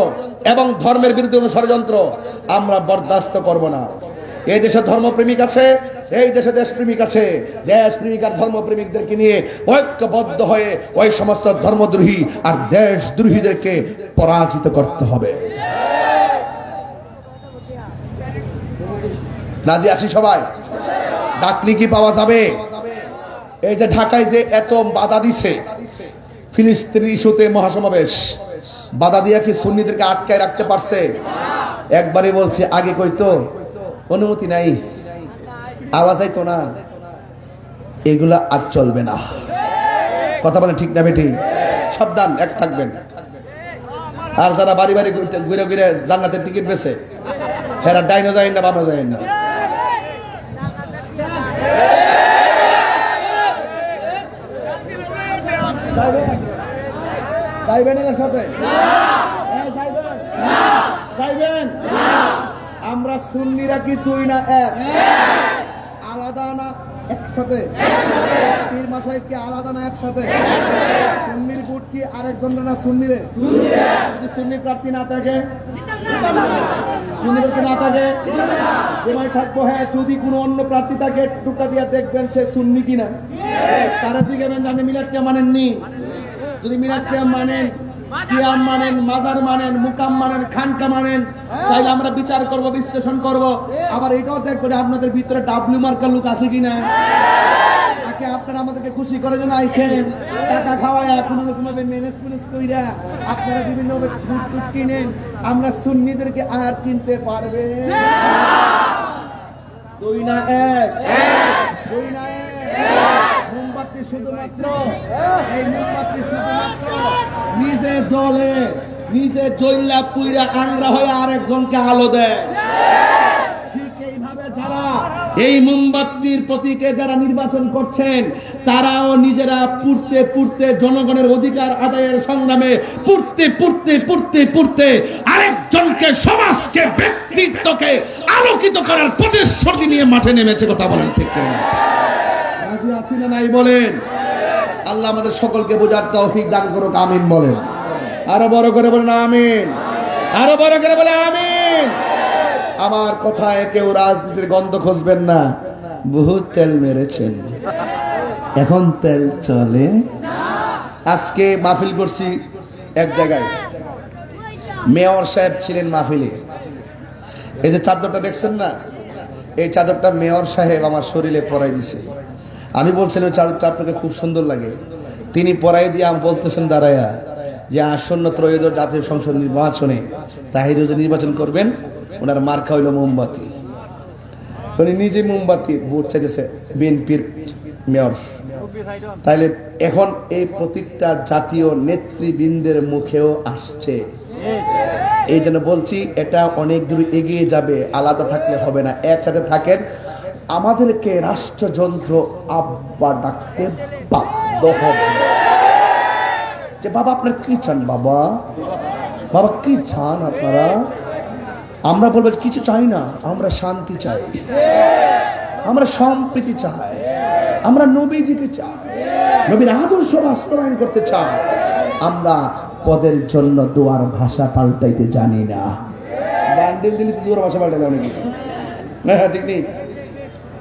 এবং ধর্মের বিরুদ্ধে কোনো ষড়যন্ত্র আমরা বরদাস্ত করব না। এই দেশে ধর্মপ্রেমিক আছে, এই দেশে দেশপ্রেমিক আছে। দেশপ্রেমিক আর ধর্মপ্রেমিকদেরকে নিয়ে ঐক্যবদ্ধ হয়ে ওই সমস্ত ধর্মদ্রোহী আর দেশদ্রোহীদেরকে পরাজিত করতে হবে। রাজি আছি সবাই? ডাকলি কি পাওয়া যাবে? এই যে ঢাকায় যে এত বাধা দিছে, ফিলিস্তিনি ইস্যুতে মহাসমাবেশ, বাধা দিয়া কি সুন্নিদেরকে আটকায় রাখতে পারছে? একবারই বলছে, আগে কইতো অনুমতি নাই, আওয়াজ আইতো না, এগুলা আর চলবে না। কথা বলে ঠিক না বেটি? সাবধান, এক থাকবেন। আর যারা বাড়ি বাড়ি ঘুরে ঘুরে জান্নাতের টিকিট বেছে, হেরা ডাইনো যায় না বামা যায় না। আমরা সুন্নিরা কি তুই না এক? আলাদা না একসাথে? পীর মাসাই কি আলাদা না একসাথে? সুন্নির ভোট কি আরেকজন না সুন্নিরে? যদি সুন্নি প্রার্থী না থাকে, সুন্নি প্রার্থী না থাকে, জমায় থাকবো। হ্যাঁ, যদি কোনো অন্য প্রার্থী থাকে টুকা দিয়া দেখবেন সে সুন্নি কিনা। তারা জিজ্ঞাবেন যে আপনি মিলাদ কিয়াম মানেননি? যদি মিলাদ কিয়াম মানেন, কিয়াম মানেন, মাজার মানেন, মুকাম মানেন, খানকা মানেন, তাইলে আমরা বিচার করব, বিশ্লেষণ করব। আবার এটাও দেখবো যে আপনাদের ভিতরে ডাব্লিউ মার্কা লোক আছে কিনা। আপনারা আমাদেরকে খুশি করে যেন আইছেন, টাকা খাওয়ায় কোনো রকমভাবে ম্যানেজমেন্ট কইরা আপনারা বিভিন্ন ফুড কিনেন, আমরা সুন্নিদেরকে আর কিনতে পারবে? দুই না এক? দুই না এক? মোমবাতি শুধুমাত্র, এই মোমবাতি শুধুমাত্র নিজে জ্বলে, নিজে জ্বললা পুইরা আংরা হয়ে আরেকজনকে আলো দেয়। ঠিক এইভাবে যারা এই মোমবাতির প্রতীকে যারা নির্বাচন করছেন, তারাও নিজেরা পুড়তে পুড়তে জনগণের অধিকার আদায়ের সংগ্রামে পুড়তে পুড়তে পুড়তে পুড়তে আরেকজনকে, সমাজকে, ব্যক্তিত্বকে আলোকিত করার প্রতিশ্রুতি নিয়ে মাঠে নেমেছে। কথা বলেন ঠিক কিনা? রাজি আছি না নাই বলেন? আল্লাহ আমাদের সকলকে বোঝার তৌফিক দান করুক, আমিন বলেন। আরো বড় করে বলেন আমিন, আরো বড় করে বলে আমিন। আমার কথায় কেউ রাজনীতির গন্ধ খুঁজবেন না। বহুত তেল মেরেছেন, এখন তেল চলে। আজকে মাহফিল করছি এক জায়গায়, মেয়র সাহেব ছিলেন মাহফিলে। এই যে চাদরটা দেখছেন না, এই চাদরটা মেয়র সাহেব আমার শরীরে পরাই দিছে। আমি বলছিলাম চাদরটা আপনাকে খুব সুন্দর লাগে। তিনি পরাই দিয়ে আমি বলতেছেন দাঁড়ায়া যে আসন্ন ত্রয়োদশ জাতীয় সংসদ নির্বাচনে তাহির নির্বাচন করবেন, ওনার মার্কা হইল মোমবাতি। উনি নিজে মোমবাতি ভোট চাইতেছে বিএনপির মেয়র। তাইলে এখন এই প্রতীকটা জাতীয় নেতৃবৃন্দের মুখেও আসছে। এই জন্য বলছি এটা অনেক দূর এগিয়ে যাবে, আলাদা থাকলে হবে না, একসাথে থাকেন। আমাদেরকে রাষ্ট্রযন্ত্র আব্বা ডাকতে বাধ্য হবে যে বাবা আপনার কি চান, বাবা বাবা কি চান আপনারা? আমরা বলবো কিছু চাই না, আমরা শান্তি চাই, আমরা সম্প্রীতি চাই, আমরা নবীজিকে চাই, নবীর আদর্শ বাস্তবায়ন করতে চাই। আমরা পদের জন্য দোয়ার ভাষা পাল্টাইতে জানি না। বান্ডিল দিলে তো দোয়ার ভাষা পাল্টাইলে অনেকে, হ্যাঁ ঠিক নেই।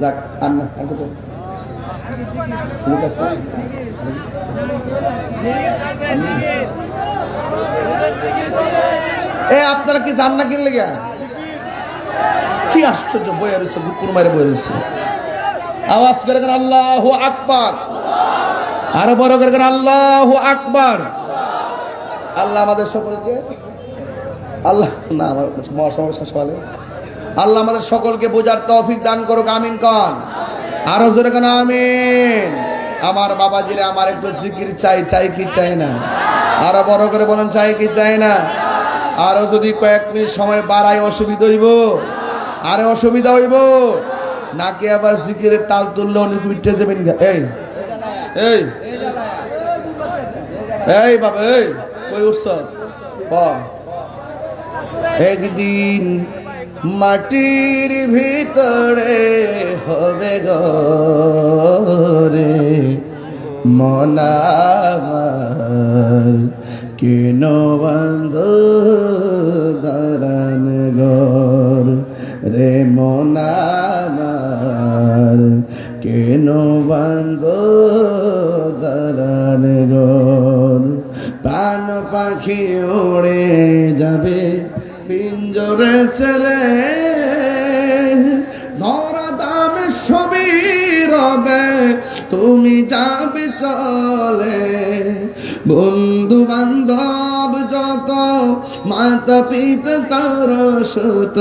যাক আর না, ঠিক আছে। আপনারা কি জান না কিনলে গা? কি আশ্চর্য, বয়ে রয়েছে, গুপুর মারে বয়ে রয়েছে। আওয়াজ করে কেন আল্লাহু আকবার, আরো বড় করে কেন আল্লাহু আকবার। আল্লাহ আমাদের সকলকে, আল্লাহ না আমার মহাসমস্যা সকালে, আল্লাহ আমাদের সকলকে বোঝার তৌফিক দান করুক, আমিন কন। আরো জোরে কেন আমিন। আমার বাবাজিরা, আমার একটু জিকির চাই, চাই কি চাই না? আরো বড় করে বলেন, চাই কি চাই না? আরো যদি কয়েক মিনিট সময় বাড়ায় অসুবিধা হইব, আরে অসুবিধা হইব নাকি? আবার জিকিরের তাল তুললে অনেক উঠে যাবেন। এই এই এই বাবা, এই কই উঠছ? একদিন মাটির ভিতরে হবে গরে মনামার, কেন বন্ধ দারান গর রে মনামার, কেন বন্ধ দারান গর। প্রাণ পাখি উড়ে যাবে পিঞ্জরে ছেড়ে, ধরা দামে সবই রবে, তুমি যাবে চলে। বন্ধু বান্ধব যত, মাতা পিতা তার সুত,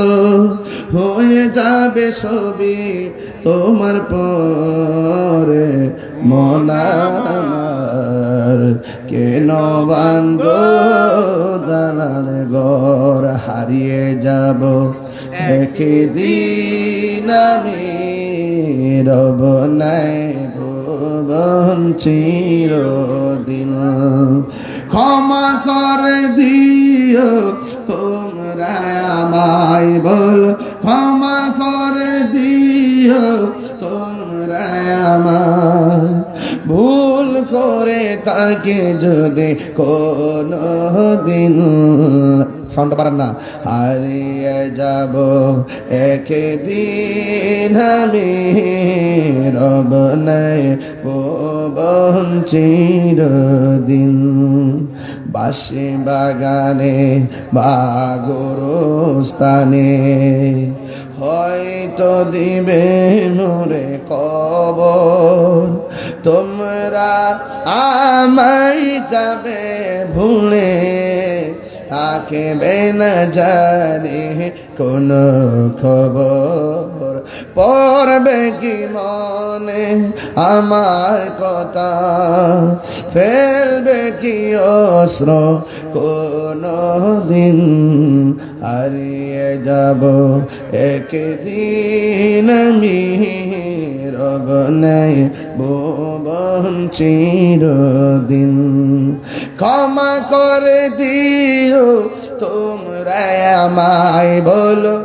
হয়ে যাবে সবই তোমার পরে মনামার, কেন বান্ধ দালাল ঘর। হারিয়ে যাব একদিন আমি, রব নাই ভুবন চিরদিন। ক্ষমা করে দিও তোমরা আমায়, বল ক্ষমা করে দিও তোমরা আমায়। ভুল করে তাকে যদি কোনো দিন, সাউন্ড পারেন না, হারিয়ে যাব একদিন আমি, রব নাই ভুবন চিরদিন। বাঁশি বাগানে বা গোরস্থানে হয়তো দিবে মোরে কবর, তোমরা আমায় যাবে ভুলে, রাখবে না জানি কোন খবর। পড়বে কি মনে আমার কথা, ফেলবে কি অস্ত্র কোন দিন। হারিয়ে যাব একদিন আমি, রব নাই ভুবন চিরদিন। ক্ষমা করে দিও তোমরা আমায়, বলো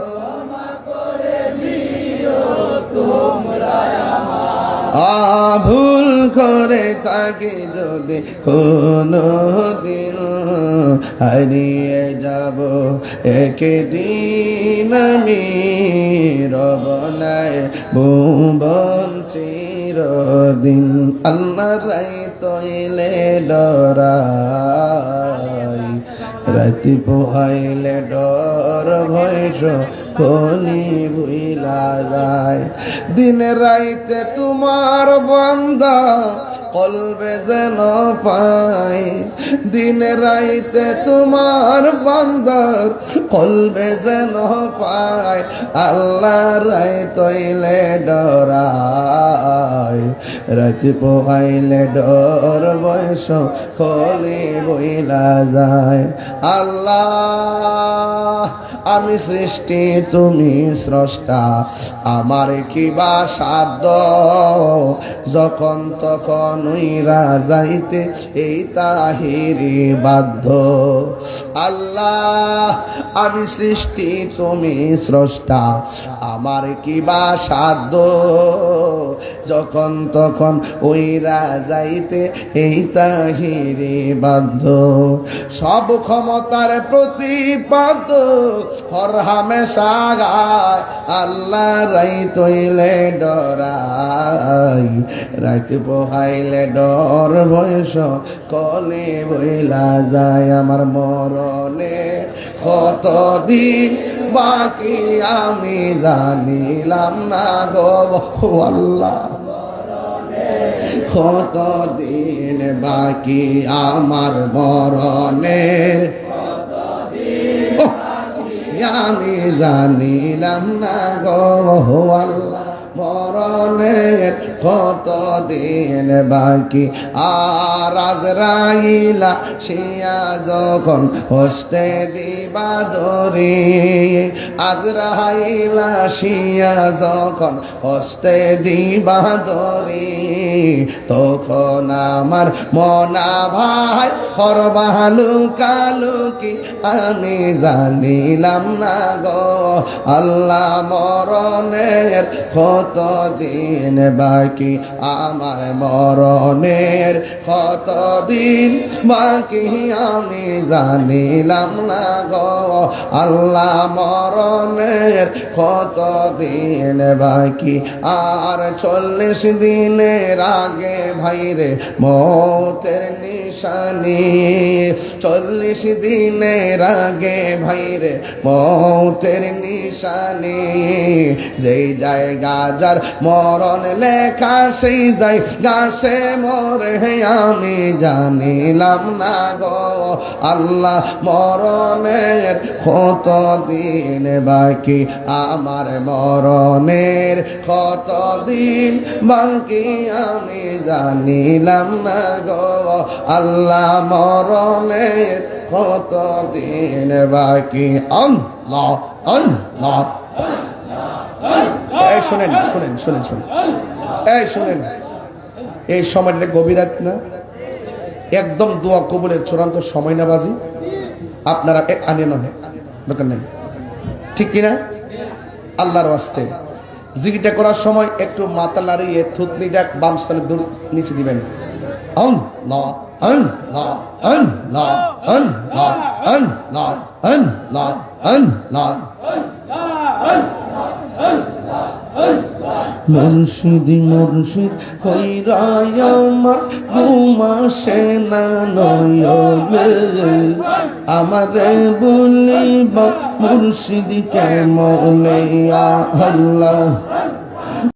ভুল করে তাকে যদি কোনো দিন, হারিয়ে যাব একদিন আমি, রব নাই ভুবন চিরদিন। আল্লাহ রাই তৈলে ডরাই, রাতি পোহাইলে ডর ভয়স কলি ভুইলা যায়। দিনে রাইতে তোমার বান্দা কলবে যেন পাই, দিনে রাইতে তোমার বান্দার কলবে যেন পাই। আল্লাহ রাই তৈলে ডরাই, রাতি পোহাইলে ডর বয়স কলি বইলা যায়। আল্লাহ আমি সৃষ্টি, তুমি স্রষ্টা, আমার কি বা সাধ্য, যখন তখন উইরা যাইতে এই তাহিরি বাধ্য। আল্লাহ আমি সৃষ্টি, তুমি স্রষ্টা, আমার কি বা সাধ্য, যখন তখন উইরা যাইতে এই তাহিরি বাধ্য। সব ক্ষমতা মমতার প্রতিপাদ হর হামেশা গায় আল্লাহ রাই তৈলে ডরাই রাইতে পোহাইলে ডর বয়স কলে বইলা যায় আমার মরণে কতদিন বাকি আমি জানিলাম না গো আল্লাহ কতদিন বাকি আমার মরণে আমি জানিলাম না গো আল্লাহ মরণের কতদিন বাকি আর আজরাইলা শিয়া যখন হস্তে দিবা দরি আজরাইলা শিয়া যখন হস্তে দিবা দরি তখন আমার মনা ভাই হরবালু কালুকি আমি জানিলাম না গো আল্লাহ মরণের কতদিন বাকি আমার মরণের কতদিন বাকি আমি জানিলাম না গো আল্লাহ মরণের কতদিন বাকি আর 40 দিনের আগে ভাইরে মৌতের নিশানি 40 দিনের আগে ভাইরে মৌতের নিশানি যেই জায়গা যার মরণ লেখা সেই যাই গাছে মরে আমি জানিলাম না গো আল্লাহ মরণের কতদিন বাকি আমার মরণের কতদিন বাকি আমি জানিলাম না গো আল্লাহ মরণের কতদিন বাকি আল্লাহ আল্লাহ এই শুনেন শুনেন শুনেন শুনেন এই শুনেন এই সময়টা গভীর রাত না একদম দোয়া কবুলের চূড়ান্ত সময় না বাজি আপনারা আনে নহে দরকার নেই ঠিক কিনা আল্লাহর ওয়াস্তে জিকিরটা করার সময় একটু মাথা নাড়িয়ে থুতনিটা বাম স্থানে দূর নিচে দিবেন আল্লাহ আল্লাহ আল্লাহ আল্লাহ আল্লাহ আল্লাহ আল্লাহ মুর্শিদি মুর্শিদ কইরাই আমার ঘুমাসে না নয়নে আমারে বলিবা মুর্শিদি কেমন আল্লাহ